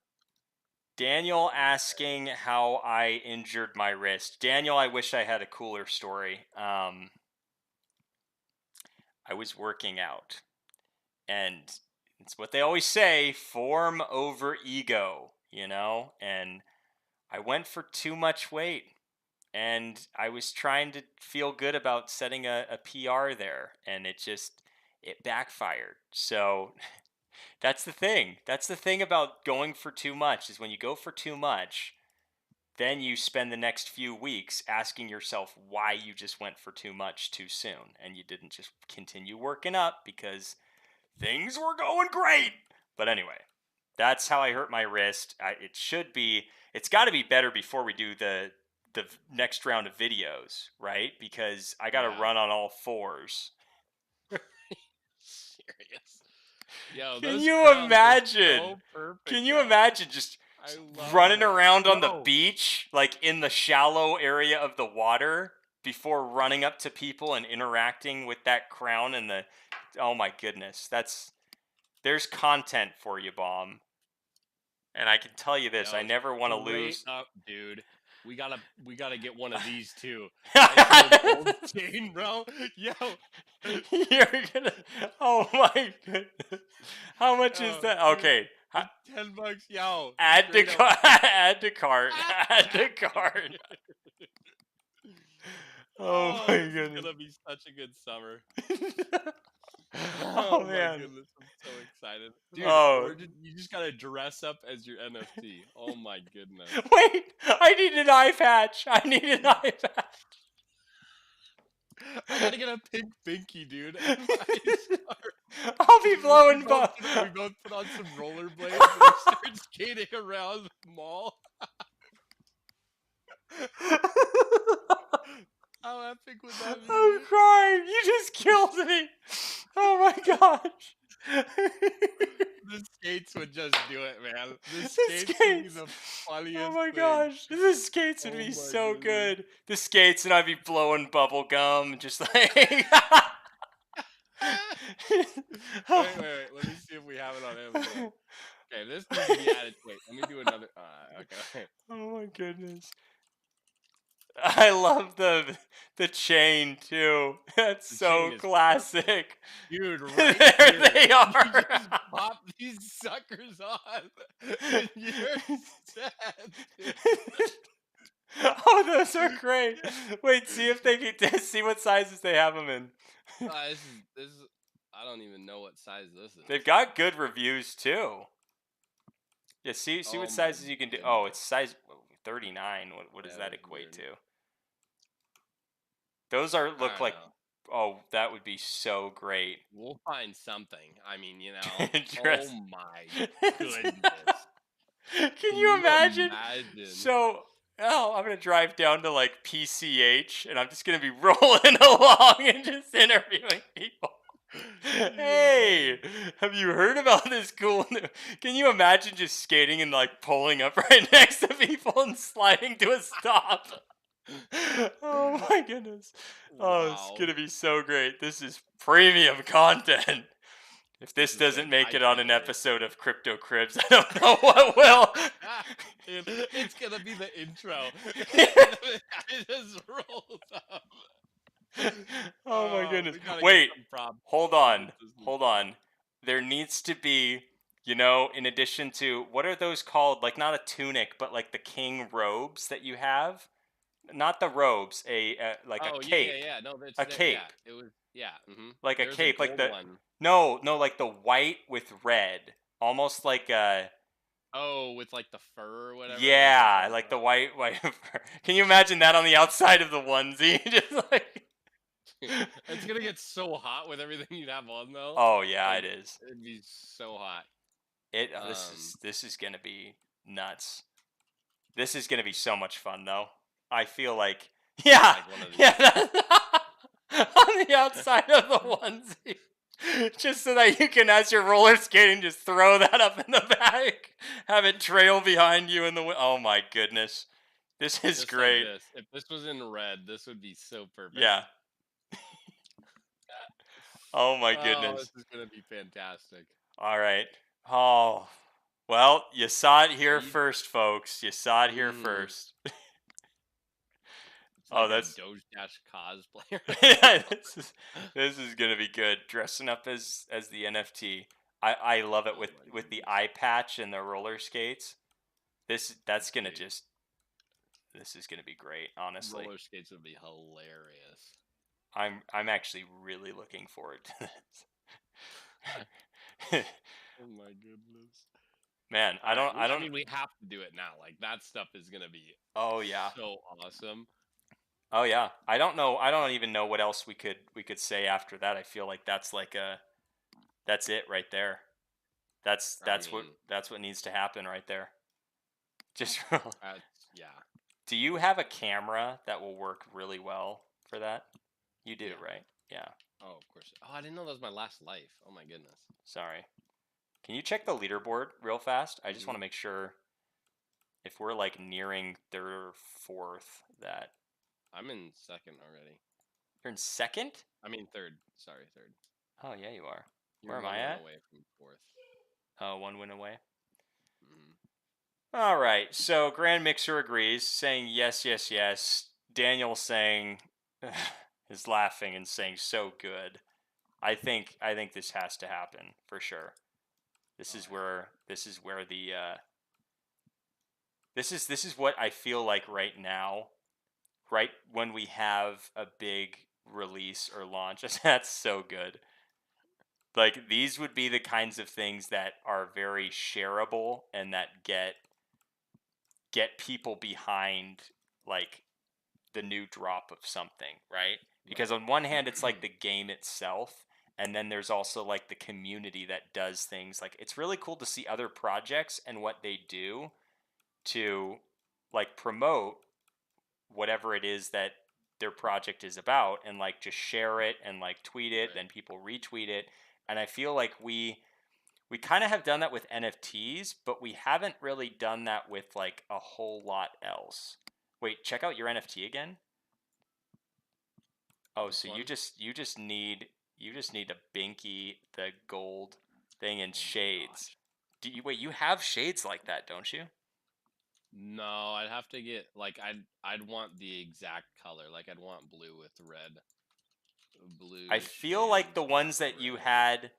Daniel asking how I injured my wrist. Daniel, I wish I had a cooler story. I was working out, and it's what they always say: form over ego, And I went for too much weight, and I was trying to feel good about setting a PR there, and it backfired. So that's the thing. That's the thing about going for too much is when you go for too much, then you spend the next few weeks asking yourself why you just went for too much too soon and you didn't just continue working up because things were going great. But anyway, that's how I hurt my wrist. It's got to be better before we do the next round of videos, right? Because I got to Yeah. run on all fours. Serious. Yo, Can those you crowns are imagine? so perfect, Can you though. imagine just I love running them. around on the Yo, beach, like in the shallow area of the water, before running up to people and interacting with that crown and the. Oh my goodness, there's content for you, Bomb. And I can tell you this: I yo, never want to straight lose. up, dude. We gotta get one of these too. Nice little gold chain, bro. Yo, You're gonna. Oh my goodness. How much is oh, that? dude. Okay, Ha- $10, yo. Add to straight up. add to cart. Add to cart. Oh my This is goodness. gonna be such a good summer. Oh My man. goodness, I'm so excited, dude. Oh. You just gotta dress up as your NFT. Oh my goodness. Wait, I need an eye patch. I need an eye patch. I gotta get a pink binky, dude. And my scarf. I'll be blowing We bu- both put on some rollerblades and we start skating around the mall. How epic would that be? I'm Dude? crying. You just killed me. Oh my gosh. The skates would just do it, man. The skates. skates would be the funniest Oh my thing. gosh. The skates would Oh be my so goodness. good. The skates and I'd be blowing bubble gum, just like. Wait. Let me see if we have it on Amazon. Okay, this needs to be added. Wait, let me do another. Okay. Oh my goodness. I love the chain too. That's The so chain is classic. Dude, right There here. they You are. just pop these suckers on. And you're set. dude. Oh, those are great. Wait, see if they can see what sizes they have them in. This is. I don't even know what size this is. They've got good reviews too. Yeah, see Oh what my sizes you can do. goodness. Oh, it's size 39. What does Yeah, that that's equate weird. to? Those are I look don't like. know. Oh, that would be so great. We'll find something. I mean, you know. Dress- Oh my goodness. Can you imagine? Imagine? So, I'm gonna drive down to like PCH, and I'm just gonna be rolling along and just interviewing people. Hey, have you heard about this cool? Can you imagine just skating and like pulling up right next to people and sliding to a stop? Oh my goodness! Oh, it's Wow. gonna be so great. This is premium content. If this is doesn't good. make I it on can't an wait. episode of Crypto Cribs, I don't know what will. Dude, it's gonna be the intro. It just rolls up. Oh my We goodness. gotta get Wait, some props. hold on. This is- Hold on. There needs to be, in addition to, what are those called? Like, not a tunic, but like the king robes that you have? Not the robes, like a Oh cape. yeah. No, that's A cape. Yeah, it was Like a There's cape, like gold the one. No, like the white with red. Almost like a Oh, with like the fur or whatever. yeah, like the white fur. Can you imagine that on the outside of the onesie? Just like It's gonna get so hot with everything you'd have on though. Oh yeah, Like, it is. It'd be so hot. This is gonna be nuts. This is gonna be so much fun though. I feel like yeah, Like one of these. on the outside of the onesie. Just so that you can, as you're roller skating, just throw that up in the back. Have it trail behind you in the oh my goodness. This is Just great. Like this. If this was in red, this would be so perfect. Yeah. Oh my Oh, goodness. this is gonna be fantastic. All right. Oh, well, you saw it here You- first, folks. You saw it here Mhm. first. It's like that's a Doge Dash cosplayer. yeah, this is gonna be good. Dressing up as the NFT. I love it Oh with my the eye patch and the roller skates. That's gonna Dude. just this is gonna be great. Honestly, Roller skates would be hilarious. I'm actually really looking forward to this. Oh my goodness. Man, I don't. I mean, we have to do it now. Like that stuff is gonna be. Oh yeah. So awesome. Oh yeah. I don't know. I don't even know what else we could say after that. I feel like that's that's it right there. That's what needs to happen right there. Just Yeah. Do you have a camera that will work really well for that? You do, Yeah. right? Yeah. Oh, of course. Oh, I didn't know that was my last life. Oh my goodness. Sorry. Can you check the leaderboard real fast? I just want to make sure if we're like nearing third or fourth that I'm in second already. you're in second? I mean third. Sorry, third. Oh yeah, you are. You're Where am one I win at? Away from fourth. Oh, 1 win away. Mhm. All right. So Grand Mixer agrees, saying yes, yes, yes. Daniel saying is laughing and saying so good. I think this has to happen for sure. This Oh is yeah. where the this is what I feel like right now, right when we have a big release or launch. That's so good. Like these would be the kinds of things that are very shareable and that get people behind like the new drop of something, right? Because Right. on one hand it's like the game itself, and then there's also like the community that does things. Like it's really cool to see other projects and what they do to like promote whatever it is that their project is about, and like just share it and like tweet it, Right. then people retweet it. And I feel like we kind of have done that with NFTs, but we haven't really done that with like a whole lot else. Wait, check out your NFT again. Oh, This so one. you just need a binky, the gold thing, and Oh my shades. gosh. Do you wait? You have shades like that, don't you? No, I'd have to get like I'd want the exact color. Like I'd want blue with red, I blue feel like shades with red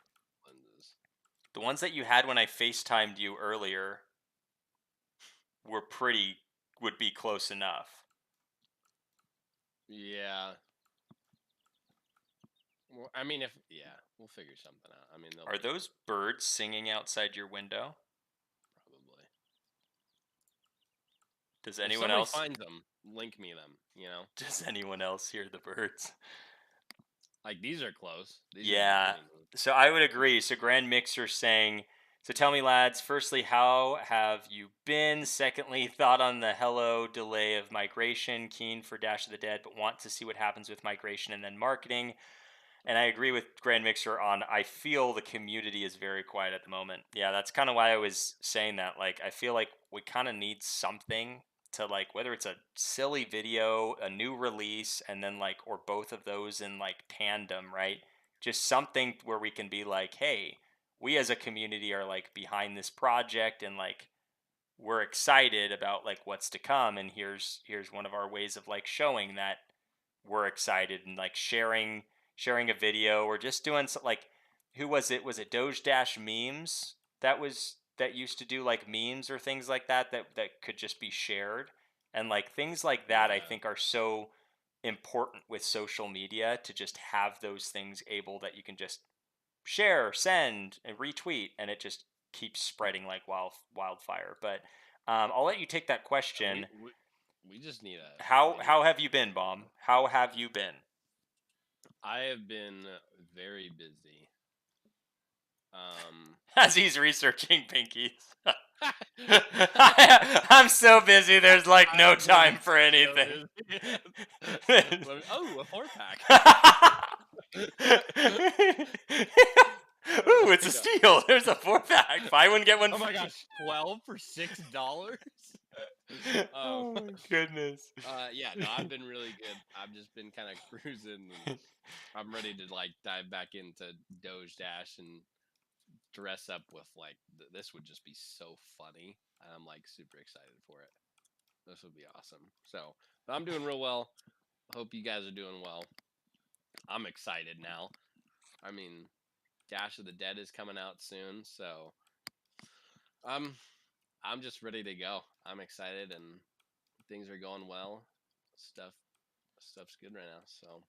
lenses. the ones that you had when I FaceTimed you earlier were pretty would be close enough. Yeah. Well, I mean, if yeah, we'll figure something out. I mean, they'll Are be those birds singing outside your window? probably. Does If anyone somebody else finds them, link me them. You know, does anyone else hear the birds? like these are close. These are Yeah. genuinely. So I would agree. So Grand Mixer saying, so tell me lads, firstly, how have you been? Secondly, thought on the hello delay of migration, keen for Dash of the Dead, but want to see what happens with migration and then marketing. And I agree with Grand Mixer on I feel the community is very quiet at the moment. Yeah, that's kind of why I was saying that. Like I feel like we kind of need something to like whether it's a silly video, a new release, and then like or both of those in like tandem, right? Just something where we can be like, "Hey, we as a community are like behind this project and like we're excited about like what's to come, and here's one of our ways of like showing that we're excited and like sharing a video or just doing some like who was it Doge Dash memes that used to do like memes or things like that could just be shared, and like things like that I Yeah. think are so important with social media to just have those things able that you can just share, send, and retweet, and it just keeps spreading like wildfire. But I'll let you take that And question. we just need a How video. have you been, Bomb? How have you been? I have been very busy. Um, As he's researching pinkies. I'm so busy. There's like no I've been time for so anything. busy. Oh, a 4-pack. Ooh, it's a Yeah. steal. There's a 4-pack. Buy one get one Oh my free. gosh, 12 for $6. um, Oh my goodness. yeah, no, I've been really good. I've just been kind of cruising, and I'm ready to like dive back into Doge Dash and dress up with like this would just be so funny. I'm like super excited for it. This would be awesome. So, but I'm doing real well. Hope you guys are doing well. I'm excited now. I mean, Dash of the Dead is coming out soon, so I'm I'm just ready to go. I'm excited and things are going well. Stuff stuff's good right now. So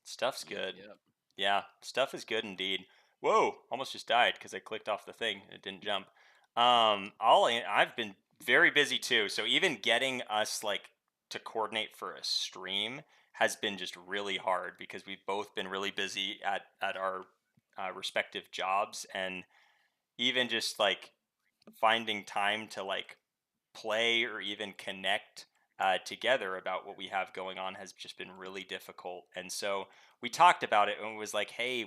Stuff's yep, good. yep. Yeah, stuff is good indeed. Whoa, almost just died because I clicked off the thing and it didn't jump. I've been very busy too. So even getting us like to coordinate for a stream has been just really hard because we've both been really busy at our respective jobs, and even just like finding time to like play or even connect together about what we have going on has just been really difficult. And so we talked about it and it was like, hey,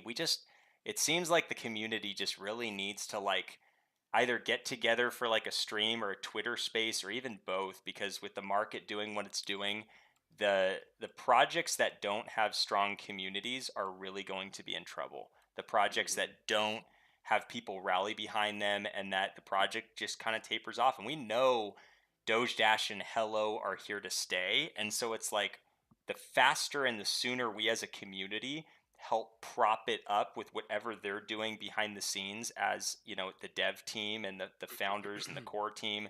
it seems like the community just really needs to like either get together for like a stream or a Twitter space or even both, because with the market doing what it's doing, the projects that don't have strong communities are really going to be in trouble. The projects Hmm. that don't have people rally behind them and that the project just kind of tapers off. And we know Doge Dash and Hello are here to stay. And so it's like the faster and the sooner we as a community help prop it up with whatever they're doing behind the scenes as, the dev team and the founders and the core team.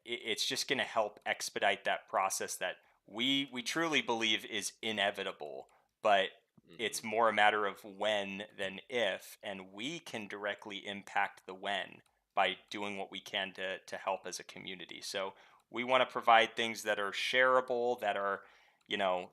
It's just going to help expedite that process that we truly believe is inevitable, but Mhm. it's more a matter of when than if, and we can directly impact the when by doing what we can to help as a community. So we want to provide things that are shareable, that are,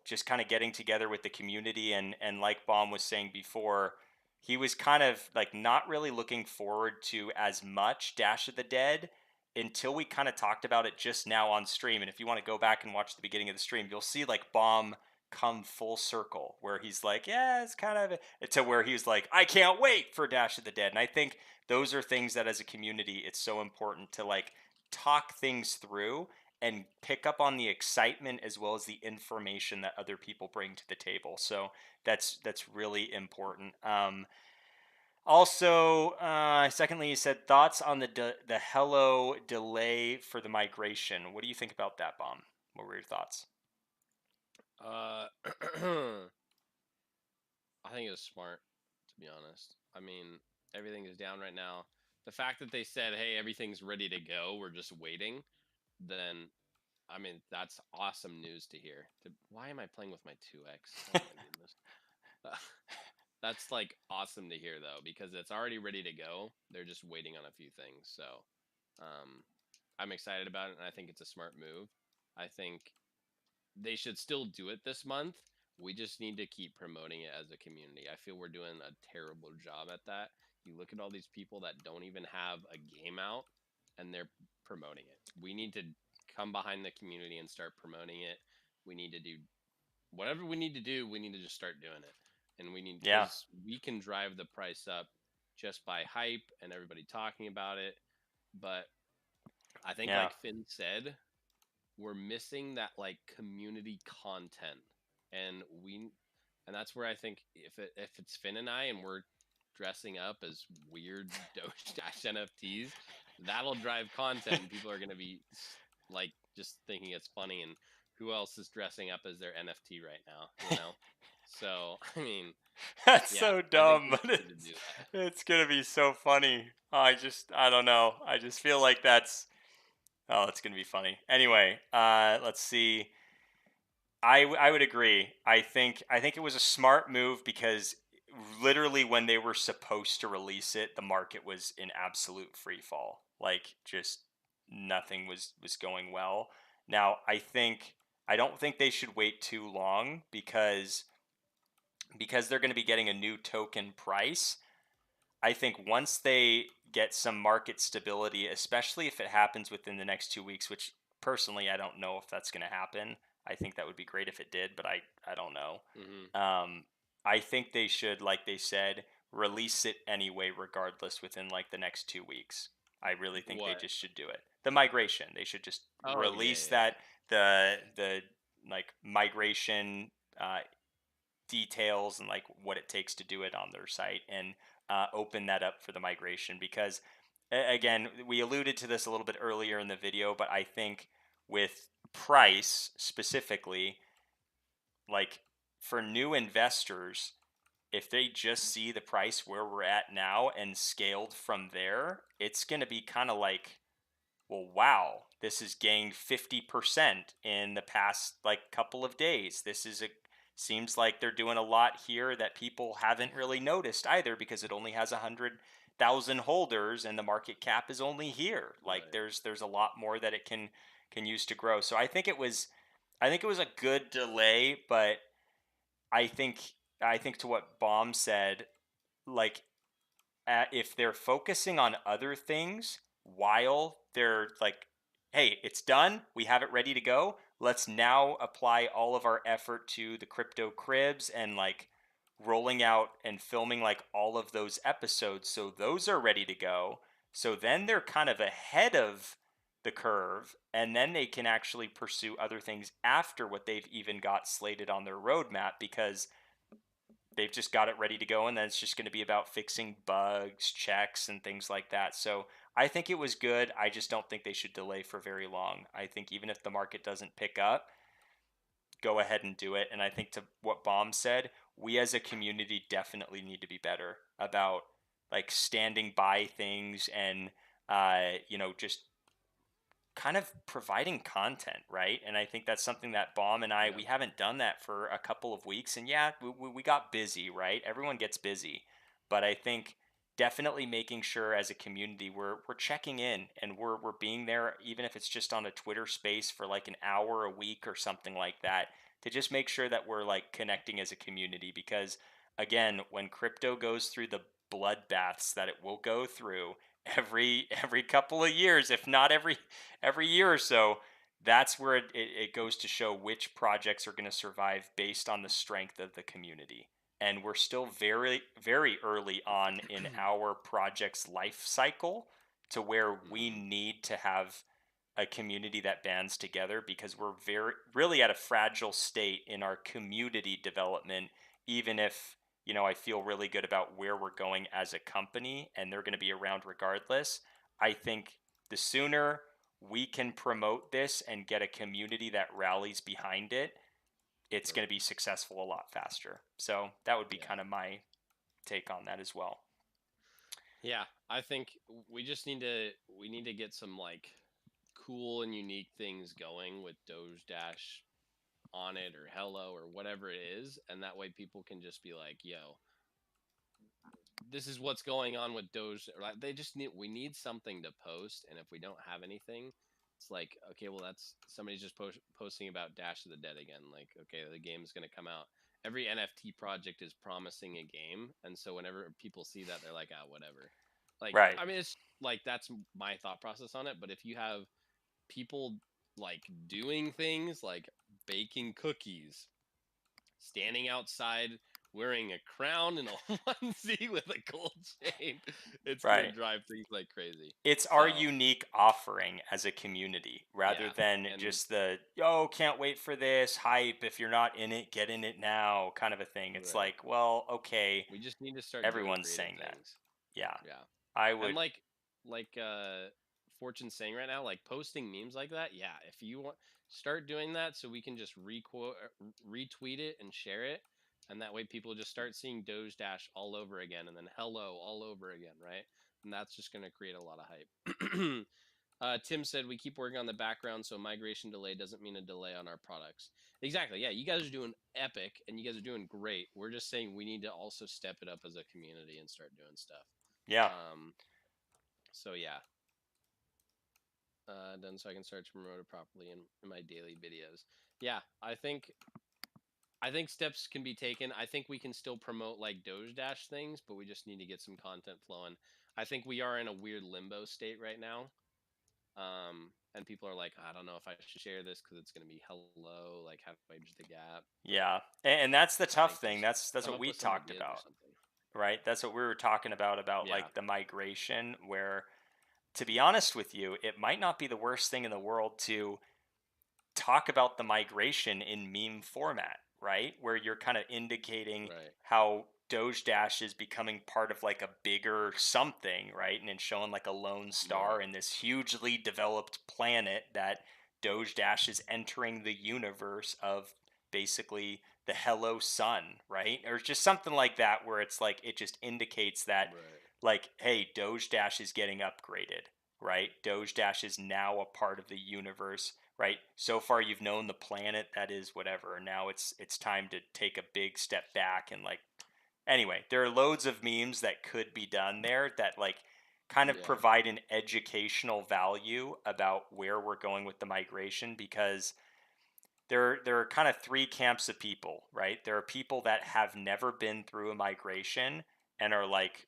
just kind of getting together with the community. And like Baum was saying before, he was kind of like not really looking forward to as much Dash of the Dead until we kind of talked about it just now on stream. And if you want to go back and watch the beginning of the stream, you'll see like Bomb come full circle where he's like, yeah, it's kind of to where he was like, I can't wait for Dash of the Dead. And I think those are things that as a community, it's so important to like talk things through and pick up on the excitement as well as the information that other people bring to the table. So that's really important. Also, secondly, you said thoughts on the Hello delay for the migration. What do you think about that, Bomb? What were your thoughts? Uh, I think it's smart, to be honest. I mean, everything is down right now. The fact that they said, "Hey, everything's ready to go. We're just waiting," then I mean, that's awesome news to hear. Why am I playing with my 2x? Oh my goodness. Uh, That's like awesome to hear though, because it's already ready to go. They're just waiting on a few things. So, um, I'm excited about it, and I think it's a smart move. I think they should still do it this month. We just need to keep promoting it as a community. I feel we're doing a terrible job at that. You look at all these people that don't even have a game out and they're promoting it. We need to come behind the community and start promoting it. We need to do whatever we need to do. We need to just start doing it. And we need, Yeah, because we can drive the price up just by hype and everybody talking about it. But I think, yeah, like Finn said, we're missing that like community content, and that's where I think if it's Finn and I and we're dressing up as weird Doge Dash NFTs, that'll drive content, and people are gonna be like just thinking it's funny. And who else is dressing up as their NFT right now? So I mean, that's yeah, so I think dumb, we but just need to do that. it's gonna be so funny. I don't know. I just feel like it's gonna be funny. Anyway, let's see. I would agree. I think it was a smart move because literally when they were supposed to release it, the market was in absolute free fall. Like just nothing was going well. Now, I don't think they should wait too long because they're going to be getting a new token price. I think once they get some market stability, especially if it happens within the next 2 weeks, which personally I don't know if that's going to happen. I think that would be great if it did, but I don't know. Hmm. Um, I think they should, like they said, release it anyway, regardless, within like the next 2 weeks. I really think they What? just should do it. The migration, they should just Oh yeah, release yeah. that the like migration details and like what it takes to do it on their site and open that up for the migration because again we alluded to this a little bit earlier in the video, but I think with price specifically, like for new investors, if they just see the price where we're at now and scaled from there, it's going to be kind of like, well, wow, this has gained 50% in the past like couple of days. This is a seems like they're doing a lot here that people haven't really noticed either because it only has 100,000 holders and the market cap is only here. Like Right. there's a lot more that it can use to grow. So I think it was a good delay, but I think I think to what Baum said, like if they're focusing on other things while they're like, hey, it's done, we have it ready to go, let's now apply all of our effort to the crypto cribs and like rolling out and filming like all of those episodes so those are ready to go, so then they're kind of ahead of the curve and then they can actually pursue other things after what they've even got slated on their roadmap because they've just got it ready to go and then it's just going to be about fixing bugs, checks and things like that. So I think it was good. I just don't think they should delay for very long. I think even if the market doesn't pick up, go ahead and do it. And I think to what Baum said, we as a community definitely need to be better about like standing by things and just kind of providing content, right? And I think that's something that Baum and I, Yeah. we haven't done that for a couple of weeks. And yeah, we got busy, right? Everyone gets busy. But I think definitely making sure as a community we're checking in and we're being there, even if it's just on a Twitter space for like an hour a week or something like that, to just make sure that we're like connecting as a community. Because again, when crypto goes through the bloodbaths that it will go through every couple of years, if not every year or so, that's where it goes to show which projects are going to survive based on the strength of the community. And we're still very, very early on in our project's life cycle to where we Mhm. need to have a community that bands together because we're very, really at a fragile state in our community development, even if, I feel really good about where we're going as a company and they're going to be around regardless. I think the sooner we can promote this and get a community that rallies behind it, it's going Right. to be successful a lot faster. So that would be Yeah. kind of my take on that as well. Yeah, I think we need to get some like cool and unique things going with Doge Dash on it or Hello or whatever it is, and that way people can just be like, "Yo, this is what's going on with Doge." Like, they just need we need something to post, and if we don't have anything, it's like, okay, well that's somebody's just posting about Dash of the Dead again. Like, okay, the game's gonna come out. Every NFT project is promising a game, and so whenever people see that, they're like, ah, whatever. Like, Right. I mean, it's like that's my thought process on it. But if you have people like doing things like baking cookies, standing outside wearing a crown and a onesie with a gold chain, it's gonna Right. drive things like crazy. It's our So unique offering as a community rather yeah, than and just the, oh, can't wait for this hype. If you're not in it, get in it now kind of a thing. It's right, like, well, okay, we just need to start doing everyone's creative saying that. things. Yeah. Yeah, I and would, like Fortune's saying right now, like posting memes like that. Yeah, if you want, start doing that so we can just retweet it and share it, and that way people just start seeing Doge Dash all over again, and then Hello all over again, right? And that's just going to create a lot of hype. Tim said we keep working on the background, so migration delay doesn't mean a delay on our products. Exactly. Yeah, you guys are doing epic, and you guys are doing great. We're just saying we need to also step it up as a community and start doing stuff. yeah. Um, so yeah, done so I can start to promote it properly in my daily videos. Yeah, I think steps can be taken. I think we can still promote like Doge Dash things, but we just need to get some content flowing. I think we are in a weird limbo state right now. And people are like, I don't know if I should share this because it's going to be hello. Like, how do I bridge the gap? Yeah. And that's the I tough think thing. just That's come what up we with some talked ideas or about, something. right? That's what we were talking about Yeah, like the migration, where to be honest with you, it might not be the worst thing in the world to talk about the migration in meme format, right? Where you're kind of indicating right. how Doge Dash is becoming part of like a bigger something, right? And it's showing like a lone Right. star in this hugely developed planet that Doge Dash is entering the universe of basically the Hello Sun, right? Or just something like that where it's like it just indicates that Right. like, hey, Doge Dash is getting upgraded, right? Doge Dash is now a part of the universe, right? So far you've known the planet that is whatever. Now it's time to take a big step back and like anyway, there are loads of memes that could be done there that like kind of Yeah. provide an educational value about where we're going with the migration because there are kind of three camps of people, right? There are people that have never been through a migration and are like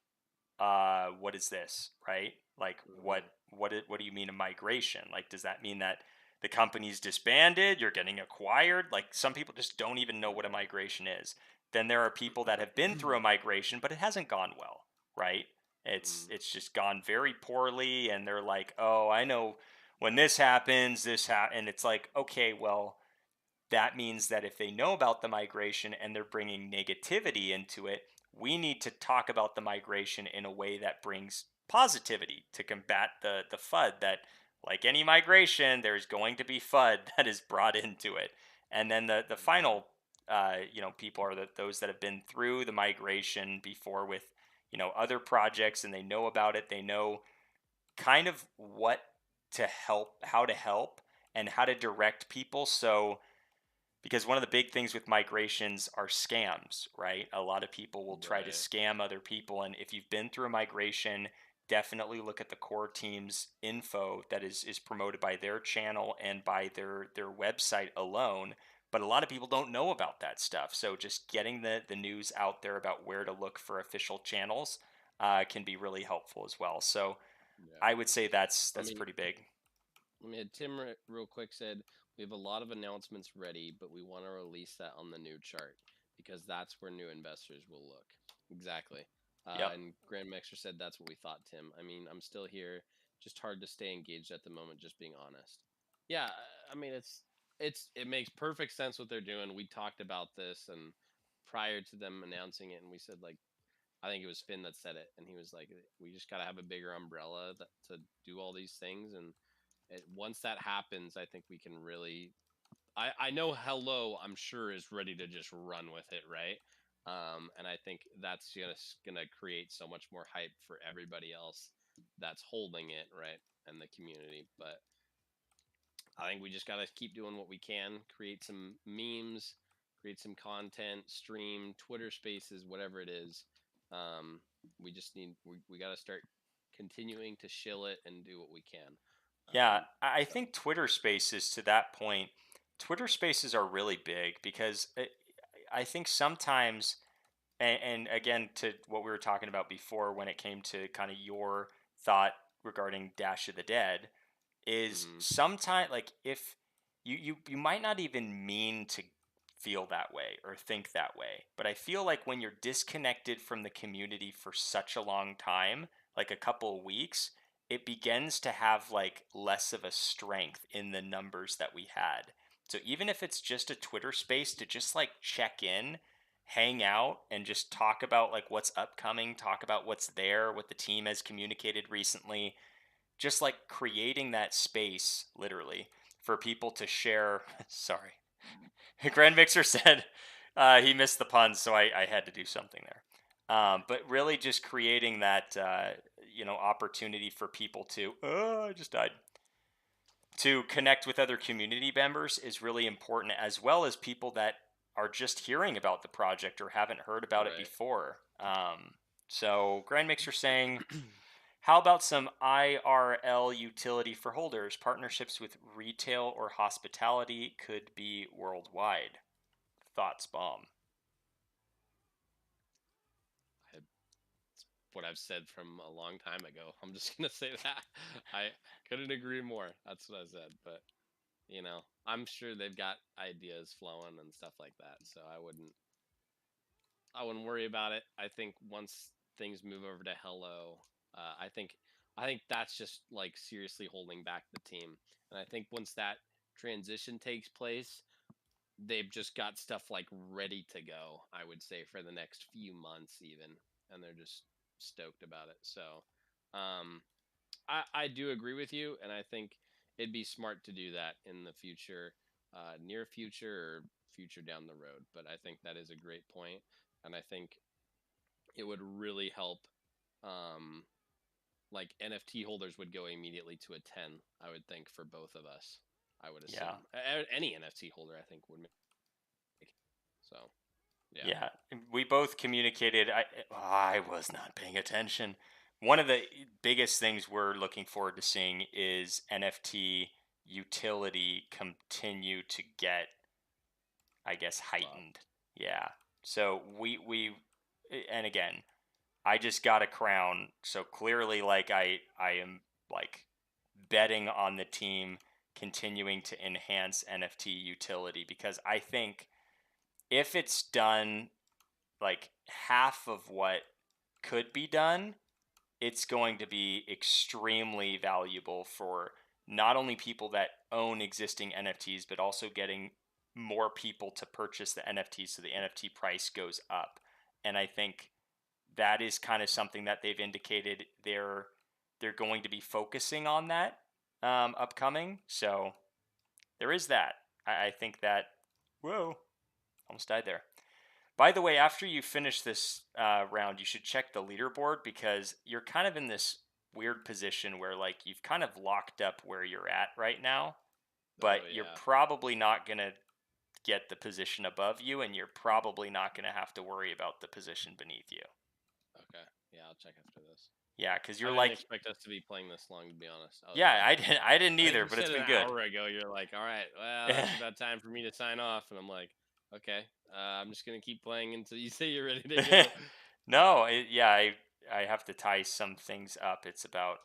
what is this, right? Like Hmm. what do you mean a migration? Like does that mean that the company's disbanded, you're getting acquired? Like some people just don't even know what a Right. migration is. Then there are people that have been through a migration but it hasn't gone well, right? Mm, It's just gone very poorly and they're like, "Oh, I know when this happens, and it's like, "Okay, well, that means that if they know about the migration and they're bringing negativity into it, we need to talk about the migration in a way that brings positivity to combat the FUD that, like any migration, there's going to be FUD that is brought into it. And then the mhm. final people are those that have been through the migration before with, other projects, and they know about it. They know kind of what to help, how to help, and how to direct people. So, because one of the big things with migrations are scams, right? A lot of people will try to Right. scam other people. And if you've been through a migration, definitely look at the core team's info that is promoted by their channel and by their website alone. But a lot of people don't know about that stuff. So just getting the news out there about where to look for official channels can be really helpful as well. So Yeah. I would say that's Let me pretty big. Tim real quick said we have a lot of announcements ready, but we want to release that on the new chart because that's where new investors will look. Exactly. Yep. And Grand Mixer said that's what we thought, Tim. I mean, I'm still here. Just hard to stay engaged at the moment, just being honest. Yeah, I mean it makes perfect sense what they're doing. We talked about this and prior to them announcing it, and we said like I think it was Finn that said it, and he was like, we just got to have a bigger umbrella to do all these things, and once that happens, I think we can really. I know Hello, I'm sure is ready to just run with it, right? And I think that's just gonna create so much more hype for everybody else that's holding it, right, and the community. But I think we just gotta keep doing what we can, create some memes, create some content, stream, Twitter Spaces, whatever it is. Um, we just need we gotta start continuing to shill it and do what we can. Yeah, I So think Twitter Spaces, to that point, Twitter Spaces are really big because I think sometimes, and again, to what we were talking about before when it came to kind of your thought regarding Dash of the Dead, is hmm sometimes like if you might not even mean to feel that way or think that way, but I feel like when you're disconnected from the community for such a long time, like a couple of weeks, it begins to have like less of a strength in the numbers that we had. So even if it's just a Twitter space to just like check in, hang out, and just talk about like what's upcoming, talk about what's there, what the team has communicated recently, just like creating that space literally for people to share. Sorry. Grand Mixer said he missed the pun, so I had to do something there. But really just creating that, opportunity for people to, oh, I just died, to connect with other community members is really important, as well as people that are just hearing about the project or haven't heard about it right. before. So Grand Mixer saying, how about some IRL utility for holders? Partnerships with retail or hospitality could be worldwide. Thoughts, bomb. I, what I've said from a long time ago. I'm just gonna say that. I couldn't agree more. That's what I said. But I'm sure they've got ideas flowing and stuff like that. So I wouldn't worry about it. I think once things move over to Hello, I think that's just like seriously holding back the team. And I think once that transition takes place, they've just got stuff like ready to go, I would say, for the next few months even, and they're just stoked about it. So um I do agree with you, and I think it'd be smart to do that in the future, near future or future down the road. But I think that is a great point, and I think it would really help. um like NFT holders would go immediately to a 10, I would think, for both of us. I would Yeah. assume any NFT holder, I think, would make. So yeah. Yeah. We both communicated. I was not paying attention. One of the biggest things we're looking forward to seeing is NFT utility continue to get, I guess, Love. heightened. Yeah. So and again, I just got a crown, so clearly, like I am like betting on the team continuing to enhance NFT utility, because I think if it's done like half of what could be done, it's going to be extremely valuable for not only people that own existing NFTs, but also getting more people to purchase the NFTs so the NFT price goes up. And I think that is kind of something that they've indicated they're going to be focusing on that upcoming. So there is that. I think that, whoa, Almost died there. By the way, after you finish this round, you should check the leaderboard because you're kind of in this weird position where like you've kind of locked up where you're at right now, but Oh you're yeah. probably not going to get the position above you, and you're probably not going to have to worry about the position beneath you. Okay. Yeah, I'll check after this. Yeah, because I you're didn't like, expect us to be playing this long, to be honest. yeah, I didn't I think either, you but it's said been an good. hour ago. You're like, all right, well, that's about time for me to sign off, and I'm like, okay, I'm just gonna keep playing until you say you're ready to go. No, yeah, I have to tie some things up. It's about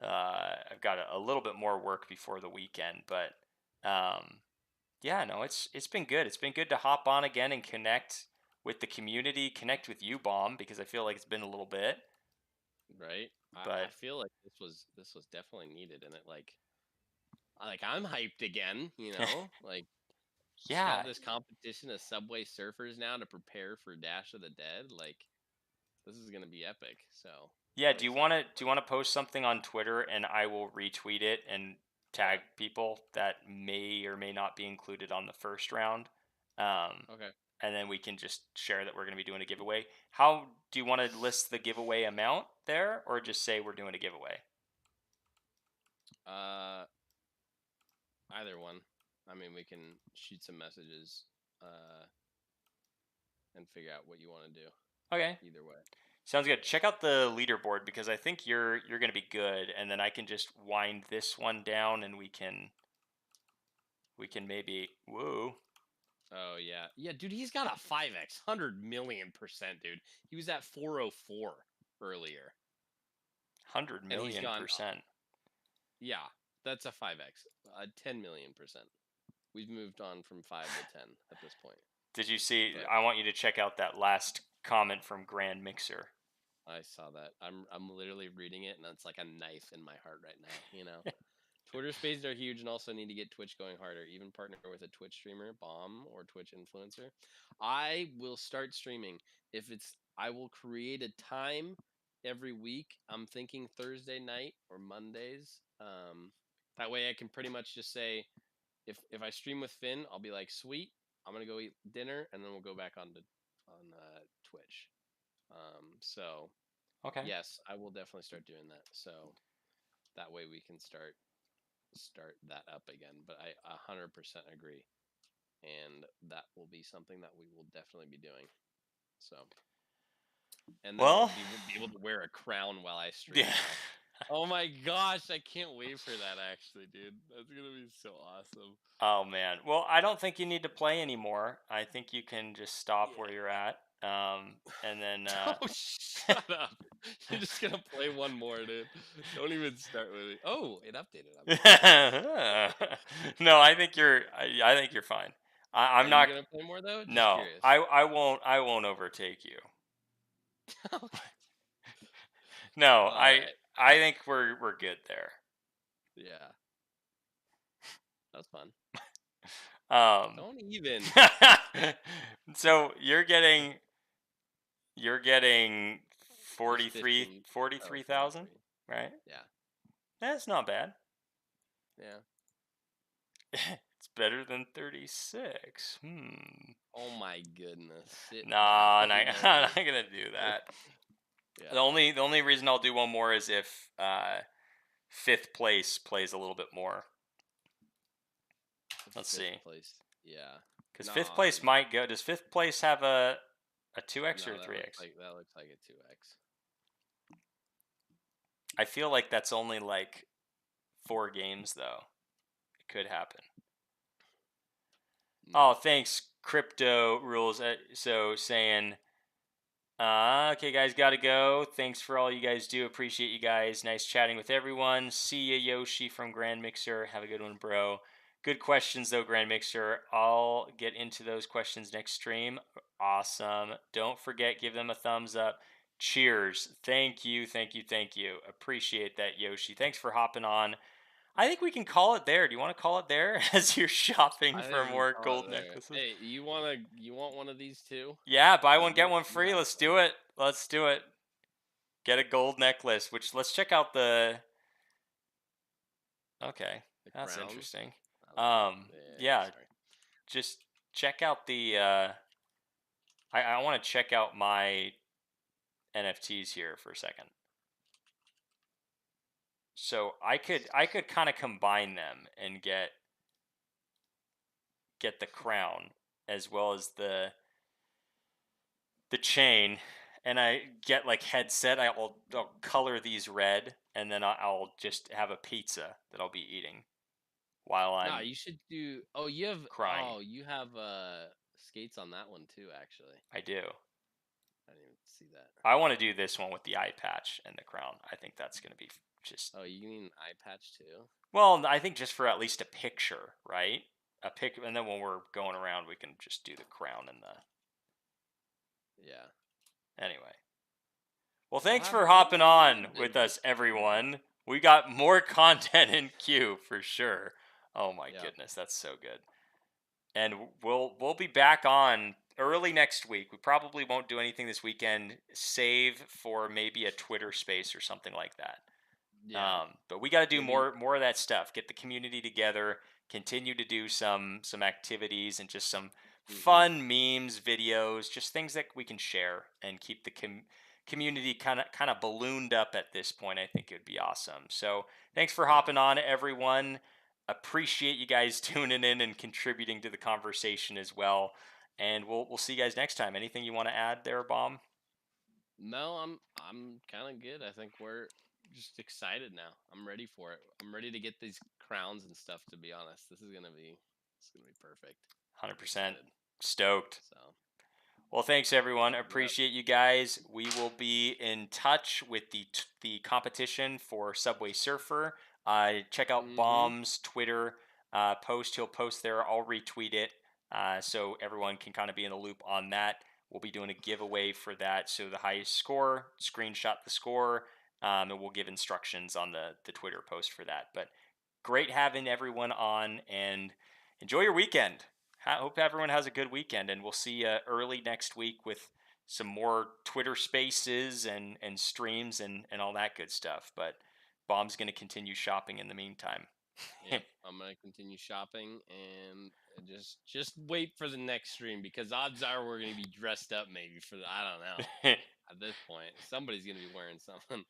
I've got a little bit more work before the weekend, but yeah, no, it's been good. It's been good to hop on again and connect with the community, connect with you, Bomb, because I feel like it's been a little bit. Right? I But feel like this was definitely needed, and it like I'm hyped again. You know, like just yeah, have this competition of Subway Surfers now to prepare for Dash of the Dead. Like this is gonna be epic. So yeah. I'm Do you excited want to for post something on Twitter and I will retweet it and tag it. people that may or may not be included on the first round. Um, Yeah. Okay. and then we can just share that we're going to be doing a giveaway. How do you want to list the giveaway amount there, or just say we're doing a giveaway? Uh, either one. I mean, we can shoot some messages, and figure out what you want to do. Okay, Either way. sounds good. Check out the leaderboard because I think you're going to be good, and then I can just wind this one down, and we can maybe whoa. Oh yeah, yeah, dude. He's got a 5x, 100,000,000%, dude. He was at 404 earlier, 100 and he's million gone. percent. Yeah, that's a 5x, 10,000,000%. We've moved on from 5 to 10 at this point. Did you see? But I want you to check out that last comment from Grand Mixer. I saw that. I'm literally reading it, and it's like a knife in my heart right now. You know. Twitter spaces are huge and also need to get Twitch going harder. Even partner with a Twitch streamer, Bomb, or Twitch influencer. I will start streaming. I will create a time every week. I'm thinking Thursday night or Mondays. That way I can pretty much just say, if I stream with Finn, I'll be like, sweet, I'm gonna go eat dinner, and then we'll go back on Twitch. So Okay. yes, I will definitely start doing that. So that way we can start that up again. But I 100% agree, and that will be something that we will definitely be doing. So, and then Well, I'll be able to wear a crown while I stream. yeah. Oh my gosh, I can't wait for that. Actually, dude, that's gonna be so awesome. Oh man. Well, I don't think you need to play anymore. I think you can just stop where you're at. And then Oh, shut up! You're just gonna play one more, dude. Don't even start with it. Oh, it updated. no, I think I think you're fine. I'm Are you not. gonna play more though? Just No, curious. I won't overtake you. Okay. No, All right. I think we're good there. Yeah, that's fun. Um. Don't even. So you're getting There's 43 15. Oh, 43,000, 43. right? Yeah. That's not bad. Yeah. It's better than 36. Hmm. Oh my goodness. Sit Nah, down. I'm not gonna do that. Yeah. The only reason I'll do one more is if fifth place plays a little bit more. Let's see. Place. Yeah. Because Nah, fifth place might go. Does fifth place have a 2x no, or a 3x? that looks like a 2x. I feel like that's only like 4 games though. It could happen. No. Oh, thanks, Crypto Rules. So saying, okay, guys, gotta go. Thanks for all you guys do. Appreciate you guys. Nice chatting with everyone. See ya, Yoshi from Grand Mixer. Have a good one, bro. Good questions, though, Grand Mixer. I'll get into those questions next stream. Awesome. Don't forget, give them a thumbs up. Cheers. Thank you, thank you, thank you. Appreciate that, Yoshi. Thanks for hopping on. I think we can call it there. Do you want to call it there as you're shopping I for think we more call it gold there. necklaces? Hey, you want one of these too? Yeah, buy one, You get one free. have Let's one. do it. Let's do it. Get a gold necklace, which let's check out the. Okay, The that's crowns? interesting. I like it. Yeah, Sorry. just check out the. I want to check out my NFTs here for a second. So I could kind of combine them and get the crown as well as the chain, and I get like headset. I'll color these red, and then I'll just have a pizza that I'll be eating while No, I'm you should do. Oh, you have. crying. Oh, you have skates on that one too. Actually, I do. I didn't even see that. I want to do this one with the eye patch and the crown. I think that's going to be just. Oh, you need an eye patch too. Well, I think just for at least a picture, right? A pic, and then when we're going around, we can just do the crown and the. Yeah. Anyway. Well, thanks have for a hopping good on weekend. with us, everyone. We got more content in queue for sure. Oh my Yeah. goodness, that's so good. And we'll be back on early next week. We probably won't do anything this weekend, save for maybe a Twitter space or something like that. Yeah. But we got to do Maybe- more of that stuff. Get the community together. Continue to do some activities and just some fun memes, videos, just things that we can share and keep the community kind of ballooned up at this point. I think it would be awesome. So thanks for hopping on, everyone. Appreciate you guys tuning in and contributing to the conversation as well. And we'll see you guys next time. Anything you want to add there, Bomb? No, I'm kind of good. I think we're just excited now. I'm ready for it. I'm ready to get these crowns and stuff. To be honest, it's gonna be perfect. 100% stoked. So. Well, thanks everyone. Appreciate you guys. We will be in touch with the competition for Subway Surfer. Check out Bomb's Twitter post. He'll post there. I'll retweet it so everyone can kind of be in the loop on that. We'll be doing a giveaway for that. So the highest score, screenshot the score, and we'll give instructions on the Twitter post for that. But great having everyone on, and enjoy your weekend. I hope everyone has a good weekend, and we'll see you early next week with some more Twitter spaces and streams and all that good stuff. But Bomb's going to continue shopping in the meantime. Yep, I'm gonna continue shopping and just wait for the next stream, because odds are we're gonna be dressed up maybe for I don't know. At this point, somebody's gonna be wearing something.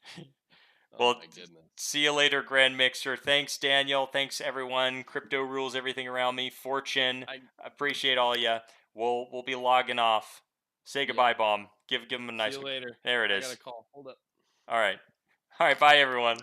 Oh Well, my goodness. see you later, Grand Mixer. Thanks, Daniel. Thanks, everyone. Crypto rules everything around me. Fortune, appreciate all ya. We'll be logging off. Say goodbye, Bomb. Give him a nice. See you later. There it I is. got a call. Hold up. All right. Bye, everyone.